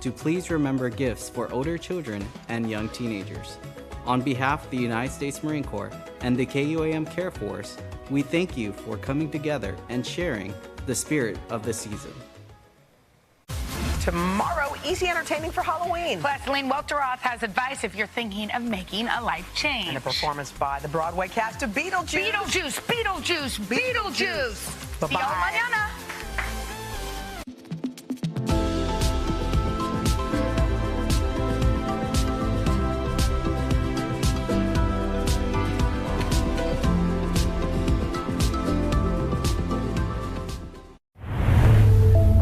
to please remember gifts for older children and young teenagers. On behalf of the United States Marine Corps and the KUAM Care Force, we thank you for coming together and sharing the spirit of the season. Tomorrow, easy entertaining for Halloween. Plus, Elaine Welteroth has advice if you're thinking of making a life change. And a performance by the Broadway cast of Beetlejuice. Beetlejuice. Bye-bye. See y'all mañana.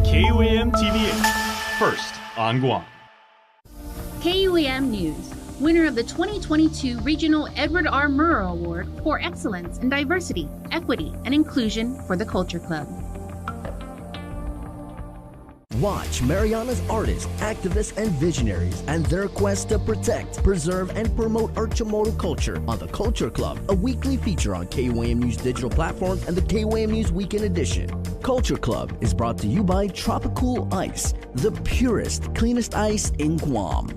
KUAM TV8, first on Guam. KUAM News, winner of the 2022 Regional Edward R. Murrow Award for Excellence in Diversity, Equity, and Inclusion for the Culture Club. Watch Mariana's artists, activists, and visionaries and their quest to protect, preserve, and promote our Chamorro culture on the Culture Club, a weekly feature on KUAM News digital platforms and the KUAM News Weekend Edition. Culture Club is brought to you by Tropicool Ice, the purest, cleanest ice in Guam.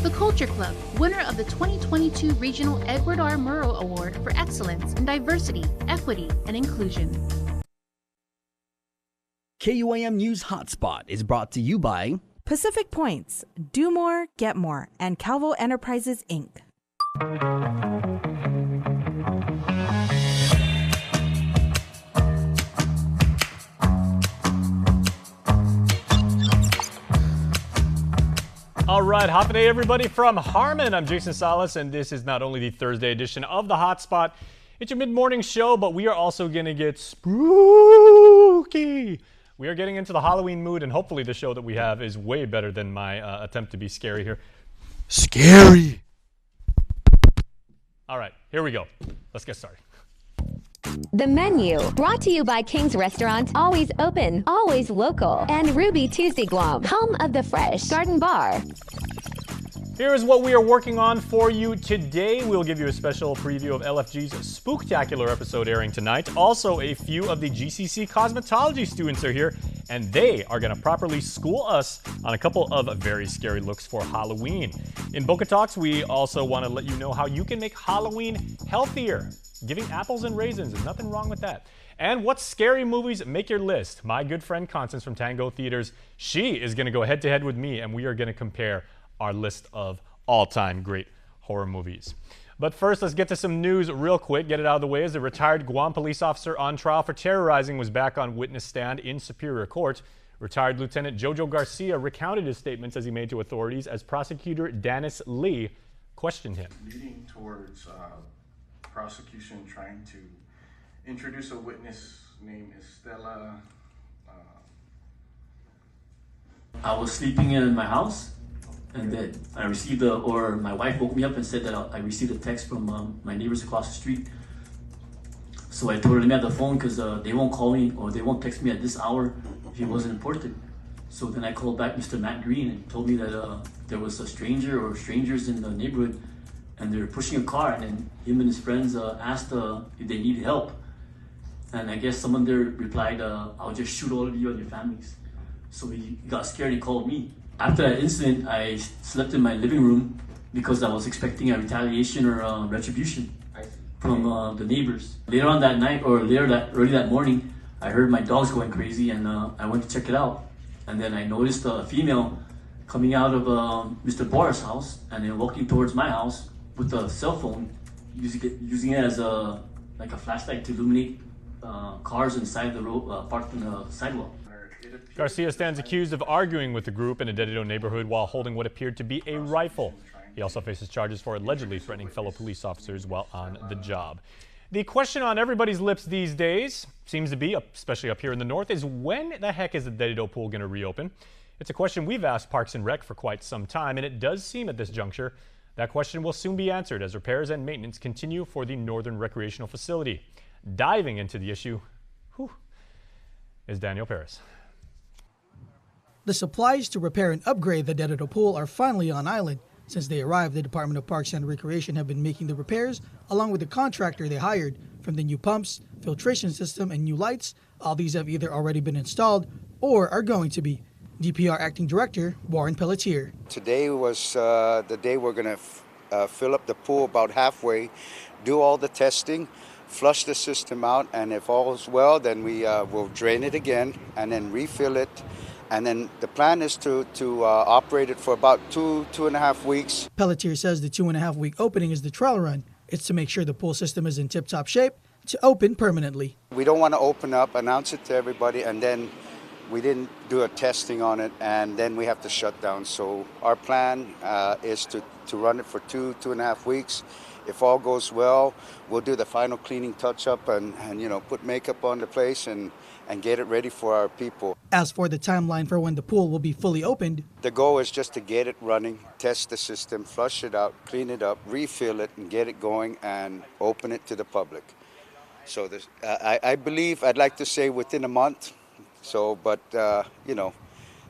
The Culture Club, winner of the 2022 Regional Edward R. Murrow Award for Excellence in Diversity, Equity, and Inclusion. KUAM News Hotspot is brought to you by Pacific Points, Do More, Get More, and Calvo Enterprises, Inc. All right, happy day, everybody, from Harmon. I'm Jason Salas, and this is not only the Thursday edition of the Hotspot, it's your mid-morning show, but we are also going to get spooky. We are getting into the Halloween mood, and hopefully the show that we have is way better than my attempt to be scary here. Scary! All right, here we go. Let's get started. The menu, brought to you by King's Restaurant, always open, always local, and Ruby Tuesday Guam, home of the Fresh Garden Bar. Here is what we are working on for you today. We'll give you a special preview of LFG's Spooktacular episode airing tonight. Also, a few of the GCC cosmetology students are here, and they are going to properly school us on a couple of very scary looks for Halloween. In Boca Talks, we also want to let you know how you can make Halloween healthier. Giving apples and raisins, there's nothing wrong with that. And what scary movies make your list? My good friend Constance from Tango Theaters, she is going to go head-to-head with me, and we are going to compare our list of all-time great horror movies. But first, let's get to some news real quick. Get it out of the way as a retired Guam police officer on trial for terrorizing was back on witness stand in Superior Court. Retired Lieutenant Jojo Garcia recounted his statements as he made to authorities as prosecutor Dennis Lee questioned him. Leading towards prosecution trying to introduce a witness named Estella. I was sleeping in my house, and then I received my wife woke me up and said that I received a text from my neighbors across the street. So I told her to me at the phone because they won't call me or they won't text me at this hour if it wasn't important. So then I called back Mr. Matt Green and told me that there was a stranger or strangers in the neighborhood and they're pushing a car, and then him and his friends asked if they needed help. And I guess someone there replied, I'll just shoot all of you and your families. So he got scared and called me. After that incident, I slept in my living room because I was expecting a retaliation or retribution from the neighbors. Later on that night, or early that morning, I heard my dogs going crazy, and I went to check it out. And then I noticed a female coming out of Mr. Boris' house and then walking towards my house with a cell phone, using it as a flashlight to illuminate cars inside the road, parked on the sidewalk. Garcia stands accused of arguing with the group in a Dededo neighborhood while holding what appeared to be a rifle. He also faces charges for allegedly threatening fellow police officers while on the job. The question on everybody's lips these days seems to be, especially up here in the north, is when the heck is the Dededo pool going to reopen? It's a question we've asked Parks and Rec for quite some time, and it does seem at this juncture that question will soon be answered as repairs and maintenance continue for the Northern Recreational Facility. Diving into the issue, is Daniel Perez. The supplies to repair and upgrade the Dededo pool are finally on island. Since they arrived, the Department of Parks and Recreation have been making the repairs along with the contractor they hired. From the new pumps, filtration system, and new lights, all these have either already been installed or are going to be. DPR Acting Director Warren Pelletier. Today was the day we're going to fill up the pool about halfway, do all the testing, flush the system out, and if all is well, then we will drain it again and then refill it. And then the plan is to operate it for about 2.5 weeks. Pelletier says the 2.5-week opening is the trial run. It's to make sure the pool system is in tip-top shape to open permanently. We don't want to open up, announce it to everybody, and then we didn't do a testing on it, and then we have to shut down. So our plan is to run it for 2.5 weeks. If all goes well, we'll do the final cleaning touch-up and put makeup on the place and get it ready for our people. As for the timeline for when the pool will be fully opened, the goal is just to get it running, test the system, flush it out, clean it up, refill it, and get it going and open it to the public. So I believe, I'd like to say within a month. So, but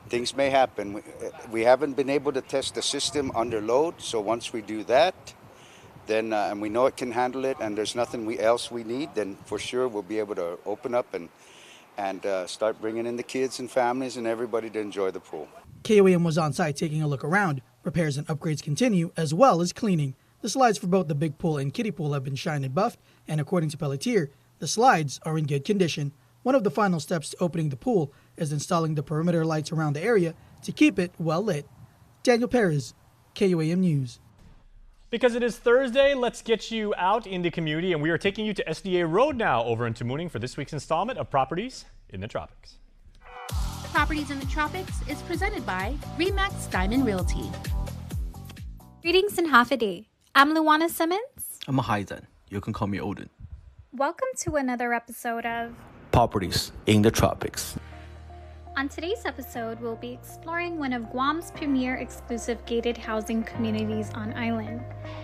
things may happen. We haven't been able to test the system under load. So once we do that, then and we know it can handle it, and there's nothing else we need, then for sure we'll be able to open up and start bringing in the kids and families and everybody to enjoy the pool. KUAM was on site taking a look around. Repairs and upgrades continue, as well as cleaning. The slides for both the big pool and kiddie pool have been shined and buffed, and according to Pelletier, the slides are in good condition. One of the final steps to opening the pool is installing the perimeter lights around the area to keep it well lit. Daniel Perez, KUAM News. Because it is Thursday, let's get you out in the community, and we are taking you to SDA Road now over in Tamuning for this week's installment of Properties in the Tropics. Properties in the Tropics is presented by RE/MAX Diamond Realty. Greetings and half a day. I'm Luana Simmons. I'm Haizan. You can call me Odin. Welcome to another episode of Properties in the Tropics. On today's episode, we'll be exploring one of Guam's premier exclusive gated housing communities on island,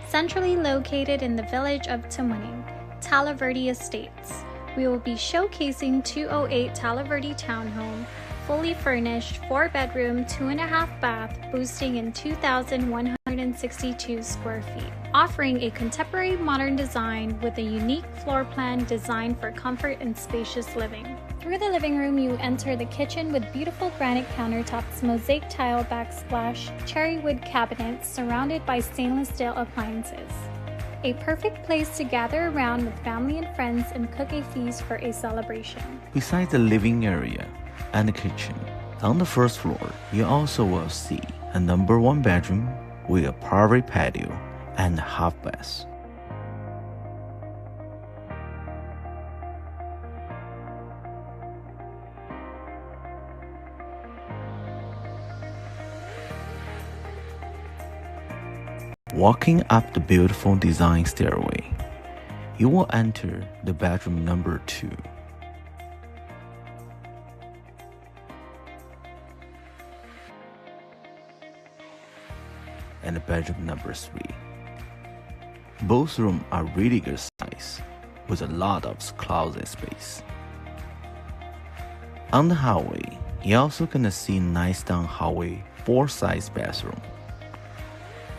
centrally located in the village of Tamuning, Talaverde Estates. We will be showcasing 208 Talaverde Townhome, fully furnished, 4-bedroom, 2.5 bath, boasting in 2,162 square feet, offering a contemporary modern design with a unique floor plan designed for comfort and spacious living. Through the living room, you enter the kitchen with beautiful granite countertops, mosaic tile backsplash, cherry wood cabinets surrounded by stainless steel appliances. A perfect place to gather around with family and friends and cook a feast for a celebration. Besides the living area and the kitchen, on the first floor, you also will see a number 1 bedroom with a private patio and a half bath. Walking up the beautiful design stairway, you will enter the bedroom number 2. And the bedroom number 3. Both rooms are really good size, with a lot of closet space. On the hallway, you're also gonna see nice down hallway 4-size bathroom.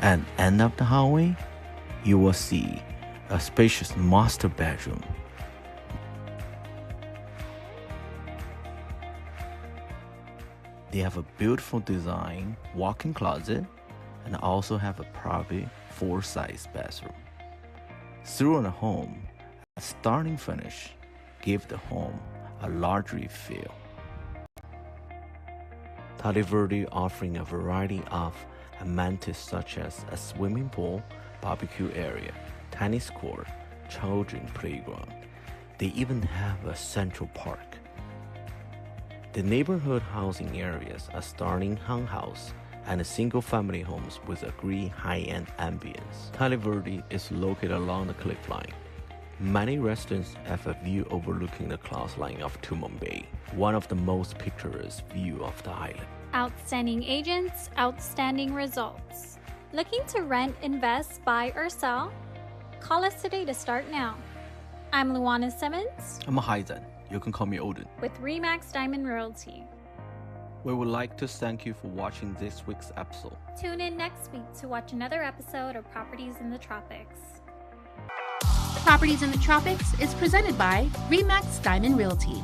At the end of the hallway, you will see a spacious master bedroom. They have a beautiful design walk-in closet and also have a private 4-size bathroom. Throughout the home, a starting finish give the home a luxury feel. Talaverde offering a variety of amenities such as a swimming pool, barbecue area, tennis court, children playground. They even have a central park. The neighborhood housing areas are starting hung house and single-family homes with a green high-end ambience. Talaverde is located along the cliff line. Many residents have a view overlooking the cloud line of Tumon Bay, one of the most picturesque view of the island. Outstanding agents, outstanding results. Looking to rent, invest, buy, or sell? Call us today to start now. I'm Luana Simmons. I'm Haizan. You can call me Odin. With RE/MAX Diamond Realty. We would like to thank you for watching this week's episode. Tune in next week to watch another episode of Properties in the Tropics. Properties in the Tropics is presented by RE/MAX Diamond Realty.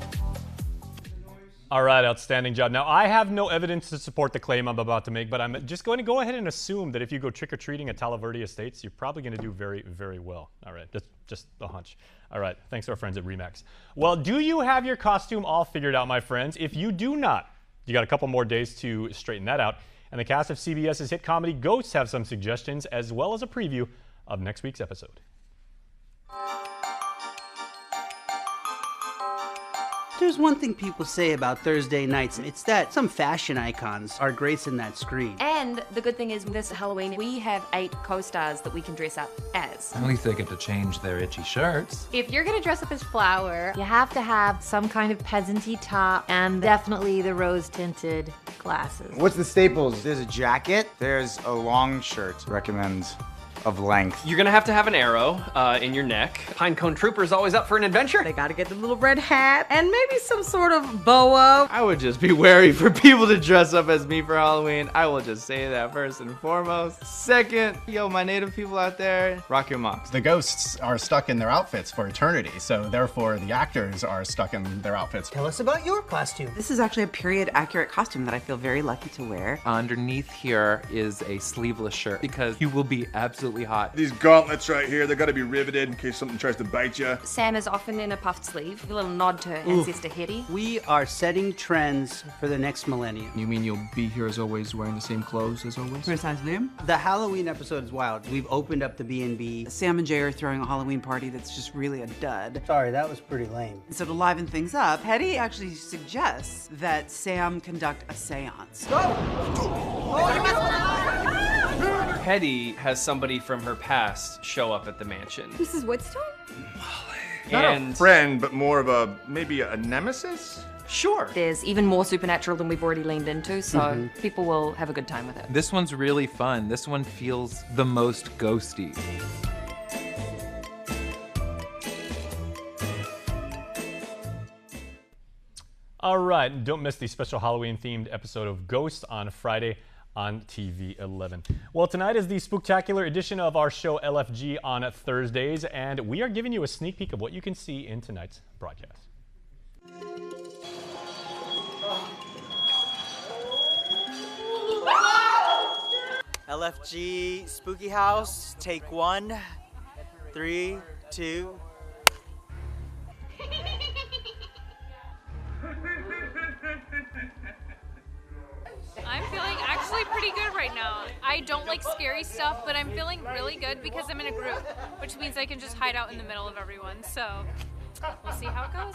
All right, outstanding job. Now, I have no evidence to support the claim I'm about to make, but I'm just going to go ahead and assume that if you go trick-or-treating at Tala Verde Estates, you're probably going to do very, very well. All right, that's just a hunch. All right, thanks to our friends at Remax. Well, do you have your costume all figured out, my friends? If you do not, you got a couple more days to straighten that out. And the cast of CBS's hit comedy Ghosts have some suggestions, as well as a preview of next week's episode. There's one thing people say about Thursday nights. It's that some fashion icons are gracing that screen. And the good thing is this Halloween, we have 8 co-stars that we can dress up as. At least they get to change their itchy shirts. If you're gonna dress up as Flower, you have to have some kind of peasanty top and definitely the rose-tinted glasses. What's the staples? There's a jacket, there's a long shirt. Recommends of length. You're gonna have to have an arrow in your neck. Pinecone Trooper's always up for an adventure. They gotta get the little red hat and maybe some sort of boa. I would just be wary for people to dress up as me for Halloween. I will just say that first and foremost. Second, yo, my native people out there, rock your mocks. The ghosts are stuck in their outfits for eternity, so therefore the actors are stuck in their outfits. Tell us about your costume. This is actually a period-accurate costume that I feel very lucky to wear. Underneath here is a sleeveless shirt because you will be absolutely hot. These gauntlets right here, they gotta be riveted in case something tries to bite you. Sam is often in a puffed sleeve, a little nod to her ancestor Hetty. We are setting trends for the next millennium. You mean you'll be here as always, wearing the same clothes as always? Precisely. The Halloween episode is wild. We've opened up the B&B. Sam and Jay are throwing a Halloween party that's just really a dud. Sorry, that was pretty lame. So to liven things up, Hetty actually suggests that Sam conduct a seance. Hetty has somebody from her past show up at the mansion. Mrs. Woodstone? Not a friend, but more of a, maybe a nemesis? Sure. There's even more supernatural than we've already leaned into, so people will have a good time with it. This one's really fun. This one feels the most ghosty. All right, don't miss the special Halloween-themed episode of Ghosts on Friday on TV 11. Well, tonight is the spooktacular edition of our show LFG on Thursdays, and we are giving you a sneak peek of what you can see in tonight's broadcast. LFG Spooky House, take 1, 3, 2. I'm feeling actually pretty good right now. I don't like scary stuff, but I'm feeling really good because I'm in a group, which means I can just hide out in the middle of everyone. So we'll see how it goes.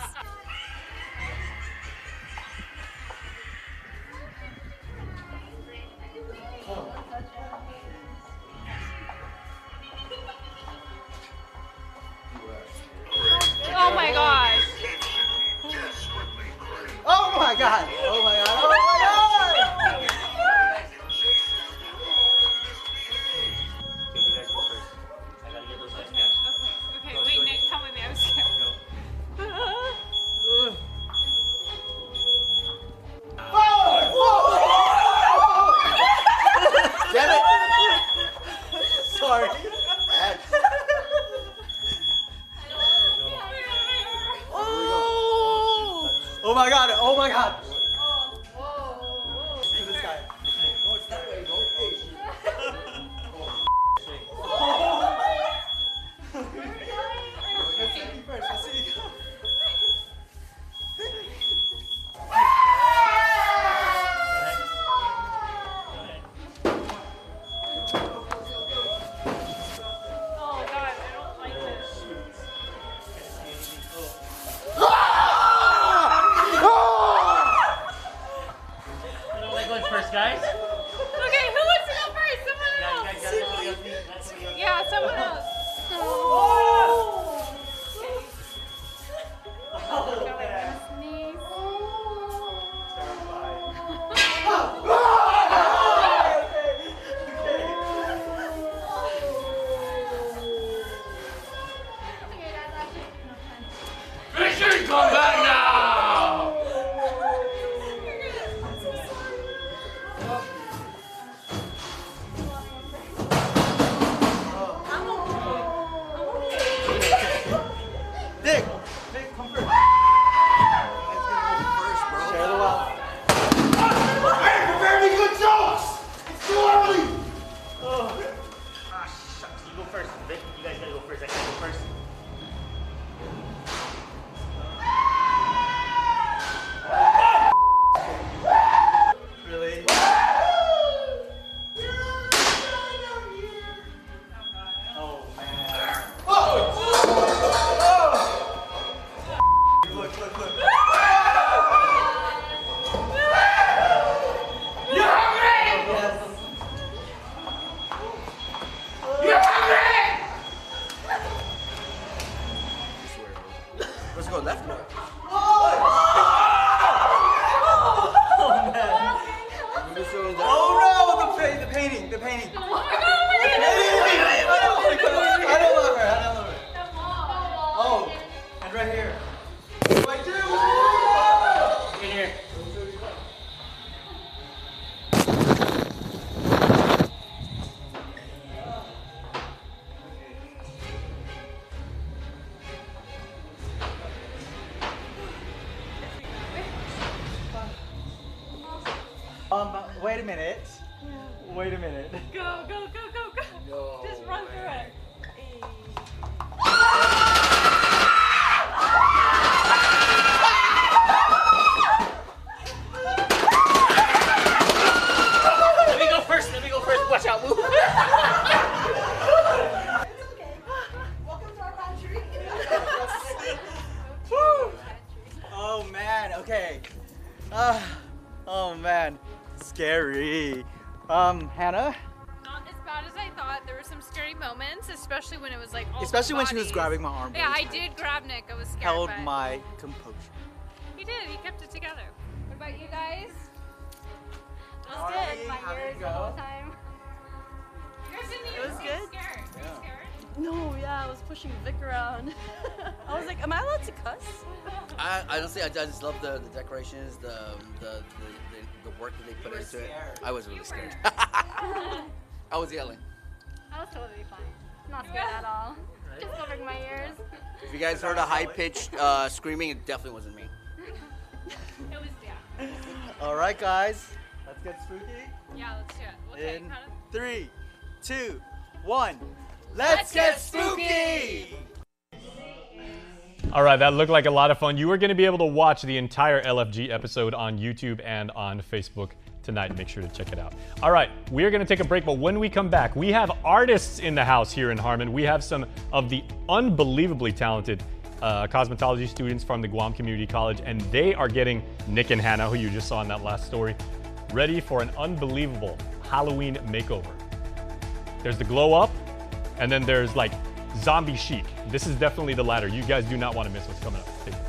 Oh my gosh. Oh my god! Oh my god! Oh my god! Okay, wait, Nick, come with me. I'm scared. Damn it! Sorry. Oh my god! Oh my god! This guy. No, it's that way. Go. I see you first. I see you. Oh god, I don't like this. First, guys. Okay, who wants to go first? Someone else. Yeah, someone else. Mission, come back now! Slowly! Oh. Ah, shucks. You go first, Vic. You guys gotta go first. I gotta go first. Really? Oh, man. Look, look, look. You're hungry! Yes. You're hungry! Let's go left or right? Oh no, the painting. I don't love her. Oh, and right here. What do I do? In here. Wait a minute. Wait a minute. Go, go, go, go, go. No. Just run through it. Let me go first. Watch out, move. Oh man, okay. Oh man, scary. Hannah? Not as bad as I thought. There were some scary moments, especially when it was like all Especially when she was bodies. grabbing my arm. Yeah, I did grab Nick. I was scared. Held but my composure. He did. He kept it together. What about you guys? It was Alright, good. how did it the go? whole time. You guys didn't even seem scared. Were you scared? No, yeah, I was pushing Vic around. I was like, am I allowed to cuss? I honestly, I just love the decorations, the work that they put into it. I was really scared. I was yelling. I was totally fine. Not scared at all. Just covering my ears. If you guys heard a high-pitched screaming, it definitely wasn't me. It was, yeah. All right, guys, let's get spooky. Yeah, let's do it. Okay, In kind of. 3, 2, 1. Let's get spooky! All right, that looked like a lot of fun. You are going to be able to watch the entire LFG episode on YouTube and on Facebook tonight. Make sure to check it out. All right, we are going to take a break, but when we come back, we have artists in the house here in Harmon. We have some of the unbelievably talented cosmetology students from the Guam Community College, and they are getting Nick and Hannah, who you just saw in that last story, ready for an unbelievable Halloween makeover. There's the glow up, and then there's like zombie chic. This is definitely the latter. You guys do not want to miss what's coming up. Take it.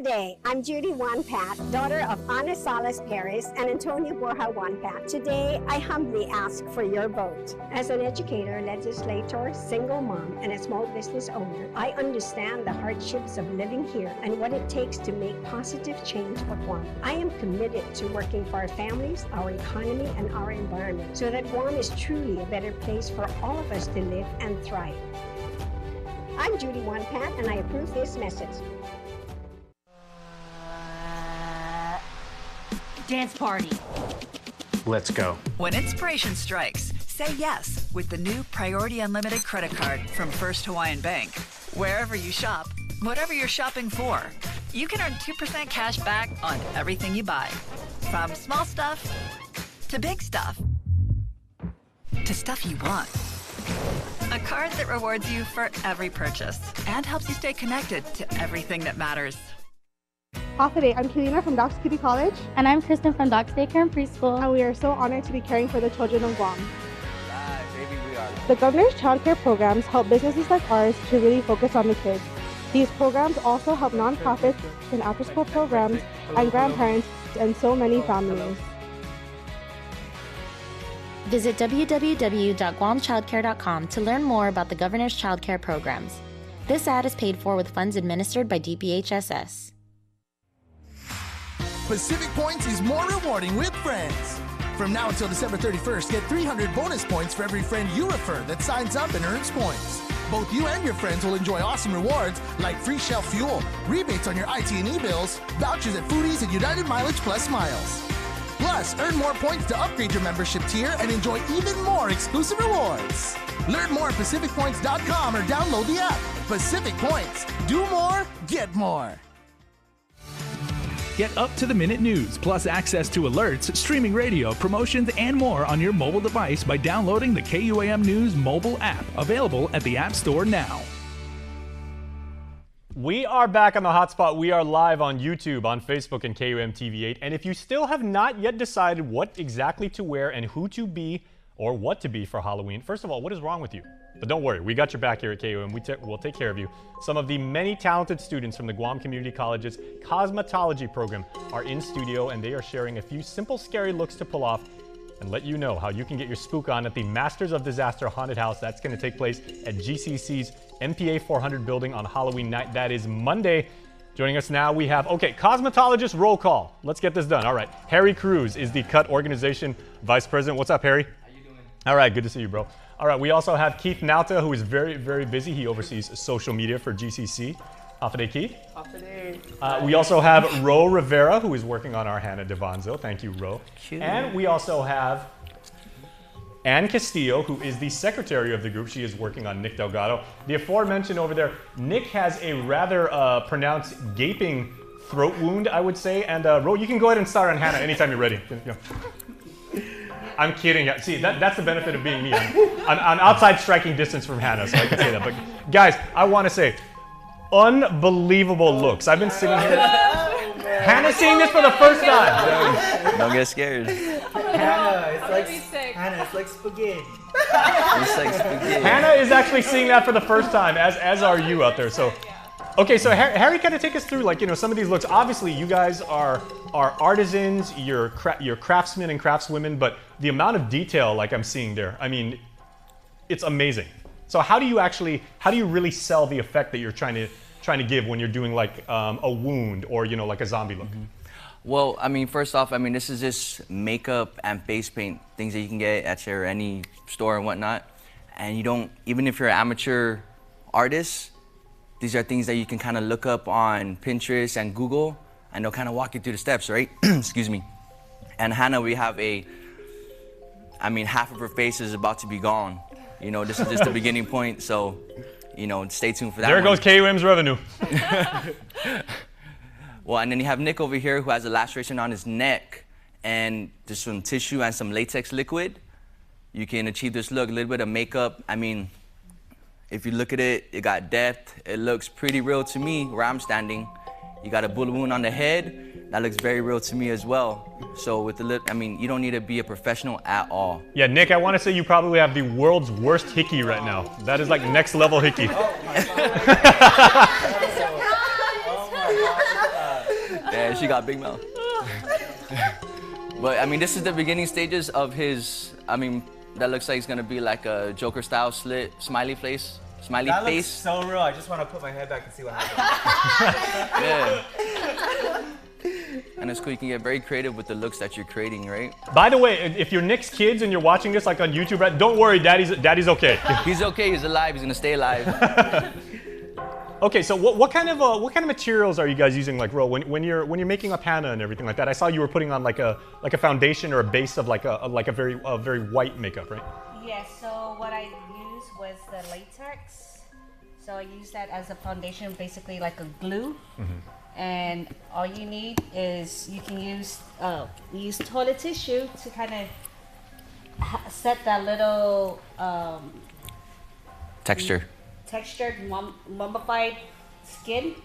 Day. I'm Judy Wanpat, daughter of Ana Salas Perez and Antonio Borja Wanpat. Today, I humbly ask for your vote. As an educator, legislator, single mom, and a small business owner, I understand the hardships of living here and what it takes to make positive change for Guam. I am committed to working for our families, our economy, and our environment so that Guam is truly a better place for all of us to live and thrive. I'm Judy Wanpat, and I approve this message. Dance party. Let's go. When inspiration strikes, say yes with the new Priority Unlimited credit card from First Hawaiian Bank. Wherever you shop, whatever you're shopping for, you can earn 2% cash back on everything you buy. From small stuff to big stuff to stuff you want. A card that rewards you for every purchase and helps you stay connected to everything that matters. Off today, I'm Kelina from Doc's Community College. And I'm Kristen from Doc's Daycare and Preschool. And we are so honored to be caring for the children of Guam. Baby, we are. The governor's child care programs help businesses like ours to really focus on the kids. These programs also help nonprofits and after-school programs and grandparents and so many families. Visit www.guamchildcare.com to learn more about the governor's child care programs. This ad is paid for with funds administered by DPHSS. Pacific Points is more rewarding with friends. From now until December 31st, get 300 bonus points for every friend you refer that signs up and earns points. Both you and your friends will enjoy awesome rewards like free shelf fuel, rebates on your IT&E bills, vouchers at Foodies, and United Mileage Plus Miles. Plus, earn more points to upgrade your membership tier and enjoy even more exclusive rewards. Learn more at PacificPoints.com or download the app. Pacific Points. Do more, get more. Get up-to-the-minute news, plus access to alerts, streaming radio, promotions, and more on your mobile device by downloading the KUAM News mobile app, available at the App Store now. We are back on the Hotspot. We are live on YouTube, on Facebook, and KUAM TV8. And if you still have not yet decided what exactly to wear and who to be or what to be for Halloween, first of all, what is wrong with you? But don't worry, we got your back here at KUAM. We'll take care of you. Some of the many talented students from the Guam Community College's cosmetology program are in studio, and they are sharing a few simple, scary looks to pull off and let you know how you can get your spook on at the Masters of Disaster Haunted House. That's going to take place at GCC's MPA 400 building on Halloween night. That is Monday. Joining us now, we have, cosmetologist roll call. Let's get this done. All right, Harry Cruz is the CUT Organization Vice President. What's up, Harry? How you doing? All right, good to see you, bro. All right, we also have Keith Nauta, who is very, very busy. He oversees social media for GCC. Hafa Keith. We also have Ro Rivera, who is working on our Hannah Devanzo. Thank you, Ro. Cute. And we also have Ann Castillo, who is the secretary of the group. She is working on Nick Delgado. The aforementioned over there, Nick has a rather pronounced gaping throat wound, I would say. And Ro, you can go ahead and start on Hannah anytime you're ready. I'm kidding. See, that's the benefit of being me. I'm outside striking distance from Hannah, so I can say that. But guys, I want to say, unbelievable looks. I've been sitting here. Hannah's seeing this for the first time. Don't get scared. Hannah, it's like spaghetti. It's like spaghetti. Hannah is actually seeing that for the first time, as are you out there. So, okay, so Harry, kind of take us through, some of these looks. Obviously, you guys are artisans, you're craftsmen and craftswomen, but the amount of detail, I'm seeing there, I mean, it's amazing. So how do you really sell the effect that you're trying to give when you're doing a wound or like a zombie look? Mm-hmm. Well, I mean, first off, this is just makeup and face paint, things that you can get at any store and whatnot. And you don't, even if you're an amateur artist, these are things that you can kind of look up on Pinterest and Google, and they'll kind of walk you through the steps, right? Excuse me. And Hannah, we have half of her face is about to be gone. This is just the beginning point, so, stay tuned for that. There goes KUM's revenue. Well, and then you have Nick over here who has a laceration on his neck, and there's some tissue and some latex liquid. You can achieve this look, a little bit of makeup. If you look at it, it got depth. It looks pretty real to me where I'm standing. You got a bullet wound on the head. That looks very real to me as well. So with the lip, you don't need to be a professional at all. Yeah, Nick, I want to say you probably have the world's worst hickey right now. That is next level hickey. Yeah, she got big mouth. But this is the beginning stages of his, that looks like it's gonna be like a Joker style slit, smiley face. That looks so real. I just want to put my head back and see what happens. Yeah. And it's cool. You can get very creative with the looks that you're creating, right? By the way, if you're Nick's kids and you're watching this on YouTube, right, don't worry, Daddy's okay. He's okay. He's alive. He's gonna stay alive. Okay, so what kind of materials are you guys using, Ro, when you're making up Hannah and everything like that? I saw you were putting on like a foundation or a base of a very white makeup, right? Yes. So what I used was the latex. So I use that as a foundation, basically like a glue. Mm-hmm. And all you need is you can use toilet tissue to kind of set that little textured mummified skin.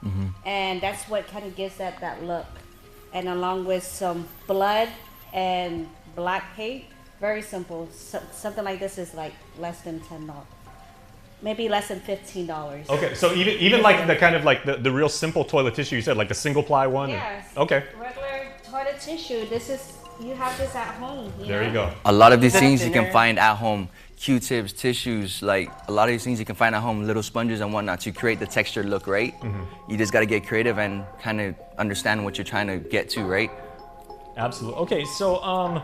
Mm-hmm. And that's what kind of gives that look. And along with some blood and black paint, very simple. Something like this is less than $10. Maybe less than $15. Okay, so even the kind of the real simple toilet tissue you said, like the single ply one? Yes. Okay. Regular toilet tissue. You have this at home. There you go. A lot of these things you can find at home. Q-tips, tissues, a lot of these things you can find at home, little sponges and whatnot to create the textured look, right? Mm-hmm. You just got to get creative and kind of understand what you're trying to get to, right? Absolutely. Okay, so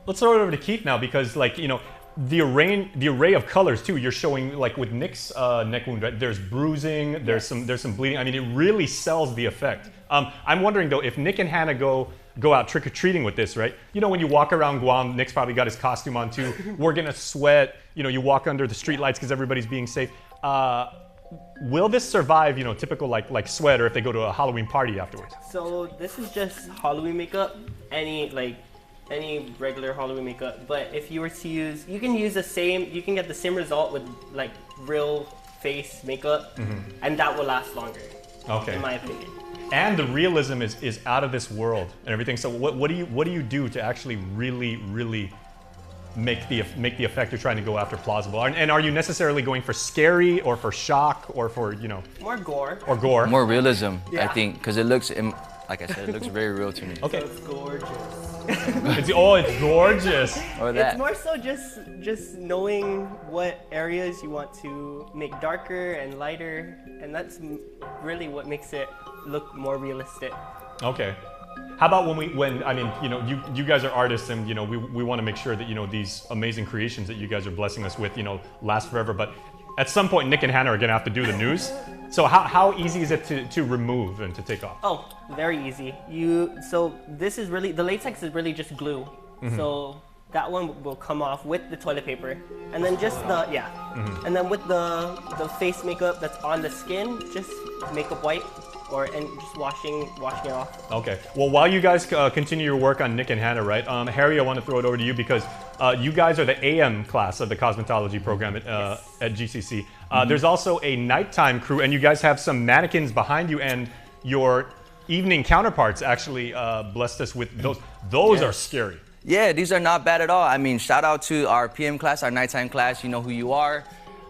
let's throw it over to Keith now because the array of colors too. You're showing with Nick's neck wound, right? There's bruising, there's some bleeding. It really sells the effect. I'm wondering though if Nick and Hannah go go out trick-or-treating with this, right? You know, when you walk around Guam, Nick's probably got his costume on too. We're gonna sweat. You know, you walk under the street lights because everybody's being safe. Will this survive, you know, typical like sweat, or if they go to a Halloween party afterwards? So this is just Halloween makeup, any regular Halloween makeup. But if you were to use, you can get the same result with like real face makeup, and that will last longer. Okay. In my opinion. And the realism is out of this world and everything. So what do you do to actually really make the effect you're trying to go after plausible? And are you necessarily going for scary or for shock or for, you know, more gore? Or gore. More realism, Yeah. I think, because it looks, like I said, it looks very real to me. Okay. So it's gorgeous. it's gorgeous. Or that. It's more so just knowing what areas you want to make darker and lighter, and that's really what makes it look more realistic. Okay. How about when I mean, you know, you guys are artists, and you know, we want to make sure that, you know, these amazing creations that you guys are blessing us with, you know, last forever. But at some point, Nick and Hannah are gonna have to do the news. So how easy is it to remove and to take off? Oh, very easy. So this is really, the latex is really just glue. So that one will come off with the toilet paper, and then just and then with the face makeup that's on the skin, just makeup wipe. And just washing it off. Okay. Well, while you guys continue your work on Nick and Hannah, right? Harry, I want to throw it over to you because you guys are the AM class of the cosmetology program at GCC. There's also a nighttime crew, and you guys have some mannequins behind you, and your evening counterparts actually blessed us with those. Those are scary. Yeah, these are not bad at all. I mean, shout out to our PM class, our nighttime class. You know who you are.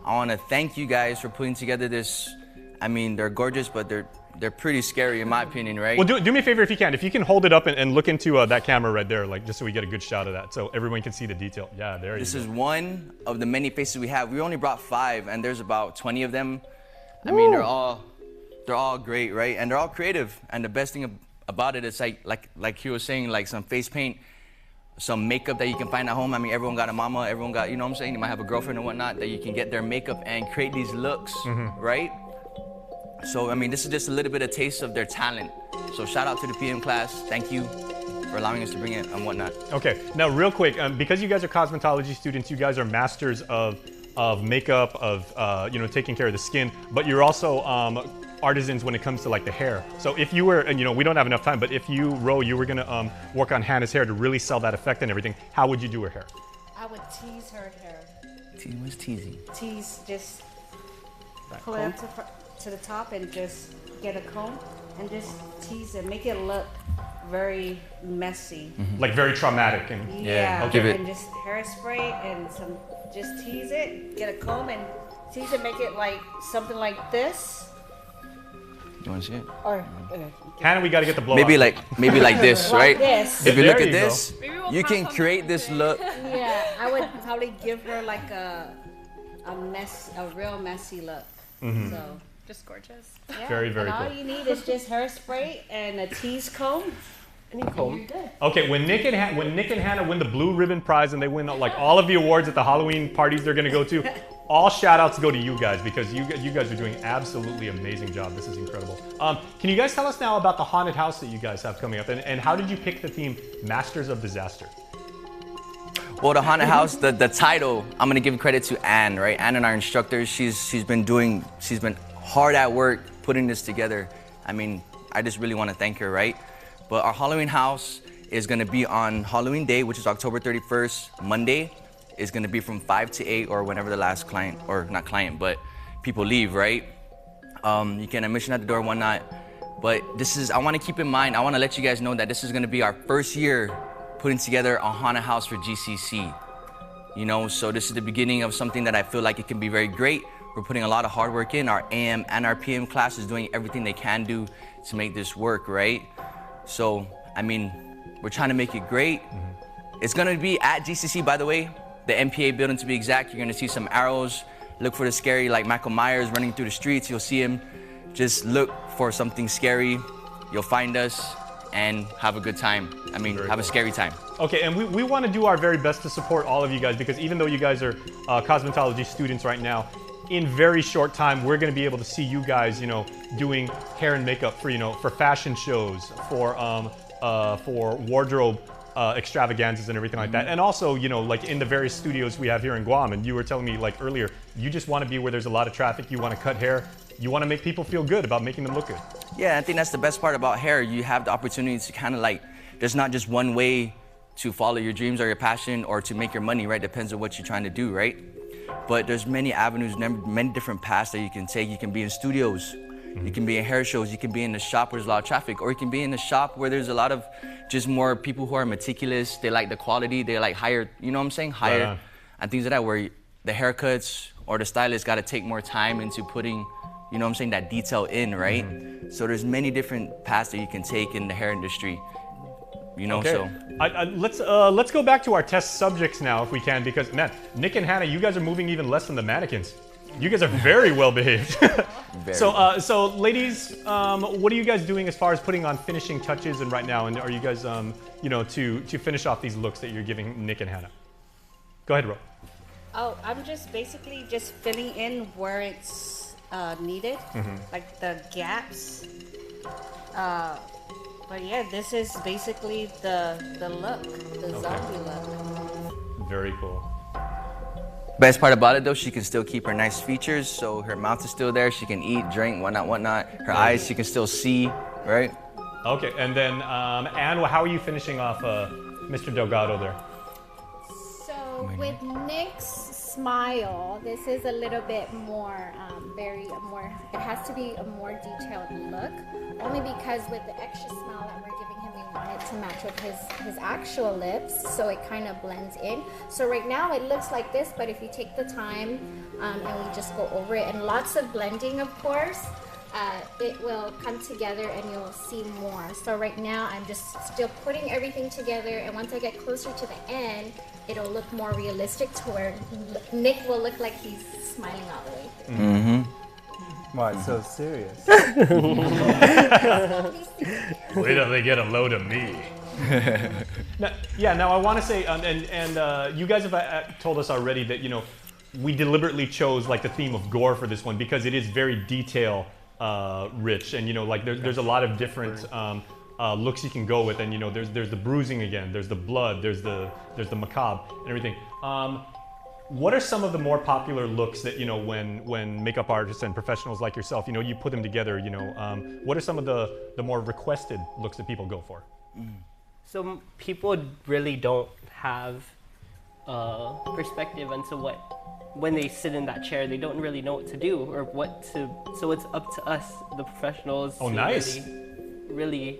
I want to thank you guys for putting together this. I mean, they're gorgeous, but they're pretty scary in my opinion, right? Well, do me a favor if you can. If you can hold it up and look into that camera right there, like just so we get a good shot of that, so everyone can see the detail. Yeah, there you go. This is one of the many faces we have. We only brought 5, and there's about 20 of them. I mean, they're all great, right? And they're all creative. And the best thing about it is like he was saying, like some face paint, some makeup that you can find at home. I mean, everyone got a mama, everyone got, you know what I'm saying? You might have a girlfriend and whatnot that you can get their makeup and create these looks, right? So, I mean, this is just a little bit of taste of their talent. So shout out to the PM class. Thank you for allowing us to bring it and whatnot. Okay, now real quick, because you guys are cosmetology students, you guys are masters of makeup, of you know, taking care of the skin, but you're also artisans when it comes to like the hair. So if you were, and you know, we don't have enough time, but if you were gonna work on Hannah's hair to really sell that effect and everything, how would you do her hair? I would tease her hair. What's teasing? Tease, just pull it up to the top and just get a comb and just tease it, make it look very messy. Like very traumatic and yeah, okay. And just hairspray and just tease it, get a comb and tease it, make it like something like this. You want to see it? Or Hannah, we got to get the blow maybe up. like this, right? This. If you There look you at this, you can create this look. Yeah, I would probably give her like a real messy look. So just gorgeous. yeah. Very, very and all cool. you need is just hairspray and a tease comb. And you're good. Okay, when Nick and Hannah win the Blue Ribbon Prize and they win like all of the awards at the Halloween parties they're gonna go to, all shout outs go to you guys because you guys are doing absolutely amazing job. This is incredible. Can you guys tell us now about the haunted house that you guys have coming up, and how did you pick the theme Masters of Disaster? Well, the haunted house, the title, I'm gonna give credit to Anne, right? Anne and our instructor, she's been hard at work putting this together. I mean, I just really want to thank her, right? But our Halloween house is gonna be on Halloween Day, which is October 31st, Monday. It's gonna be from 5 to 8 or whenever the last client, or not client, but people leave, right? You can admission at the door and whatnot. But I wanna keep in mind, I wanna let you guys know that this is gonna be our first year putting together a haunted house for GCC. You know, so this is the beginning of something that I feel like it can be very great. We're putting a lot of hard work in. Our AM and our PM class is doing everything they can do to make this work, right? So, I mean, we're trying to make it great. It's gonna be at GCC, by the way, the MPA building to be exact. You're gonna see some arrows. Look for the scary, like Michael Myers running through the streets. You'll see him. Just look for something scary. You'll find us and have a good time. I mean, have a scary time. Okay, and we want to do our very best to support all of you guys because even though you guys are cosmetology students right now, in very short time, we're going to be able to see you guys, you know, doing hair and makeup for, you know, for fashion shows, for for wardrobe extravaganzas and everything like that. And also, you know, like in the various studios we have here in Guam, and you were telling me like earlier, you just want to be where there's a lot of traffic, you want to cut hair, you want to make people feel good about making them look good. Yeah, I think that's the best part about hair. You have the opportunity to kind of like, there's not just one way to follow your dreams or your passion or to make your money, right? Depends on what you're trying to do, right? But there's many avenues, many different paths that you can take. You can be in studios, you can be in hair shows, you can be in the shop where there's a lot of traffic, or you can be in the shop where there's a lot of just more people who are meticulous, they like the quality, they like higher, you know what I'm saying? Higher, and things like that, where the haircuts or the stylist got to take more time into putting, you know what I'm saying, that detail in, right? So there's many different paths that you can take in the hair industry, you know, okay. So. Let's go back to our test subjects now, if we can, because, man, Nick and Hannah, you guys are moving even less than the mannequins. You guys are very well behaved. So ladies, what are you guys doing as far as putting on finishing touches and right now? And are you guys, you know, to finish off these looks that you're giving Nick and Hannah? Go ahead, Ro. Oh, I'm just basically just filling in where it's needed, like the gaps. But yeah, this is basically the look, the zombie look. Very cool. Best part about it though, she can still keep her nice features, so her mouth is still there, she can eat, drink, whatnot. Her eyes, she can still see, right? Okay, and then Anne, how are you finishing off Mr. Delgado there? So with Nick's smile, this is a little bit more, it has to be a more detailed look, only because with the extra smile that we're giving him, we want it to match with his actual lips, so it kind of blends in. So right now it looks like this, but if you take the time and we just go over it, and lots of blending, of course, it will come together and you'll see more. So right now I'm just still putting everything together, and once I get closer to the end, it'll look more realistic to where Nick will look like he's smiling all the way through. Why it's so serious? Wait till they get a load of me. Now I want to say, and you guys have told us already that, you know, we deliberately chose like the theme of gore for this one because it is very detail rich, and you know, like there's a lot of different looks you can go with, and you know, there's the bruising again, there's the blood, there's the macabre and everything. What are some of the more popular looks that, you know, when makeup artists and professionals like yourself, you know, you put them together, you know, what are some of the more requested looks that people go for? So people really don't have perspective into when they sit in that chair, they don't really know what to do or what to, so it's up to us, the professionals, to really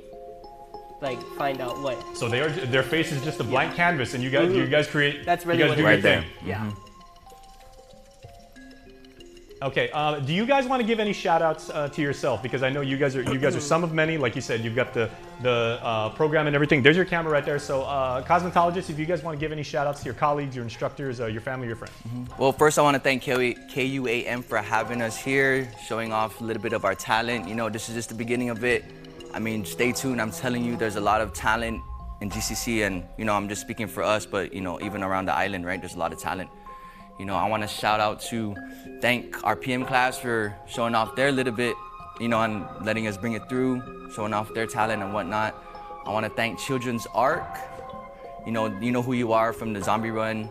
like find out what. So their face is just a blank canvas, and you guys create. That's really what do right your thing. there. Yeah. Okay. Do you guys want to give any shout outs to yourself? Because I know you guys are some of many. Like you said, you've got the program and everything. There's your camera right there. So cosmetologists, if you guys want to give any shout outs to your colleagues, your instructors, your family, your friends. Well, first I want to thank KUAM for having us here, showing off a little bit of our talent. You know, this is just the beginning of it. I mean, stay tuned. I'm telling you, there's a lot of talent in GCC, and you know, I'm just speaking for us, but you know, even around the island, right? There's a lot of talent. You know, I want to thank our PM class for showing off their little bit, you know, and letting us bring it through, showing off their talent and whatnot. I want to thank Children's Arc. You know who you are from the Zombie Run.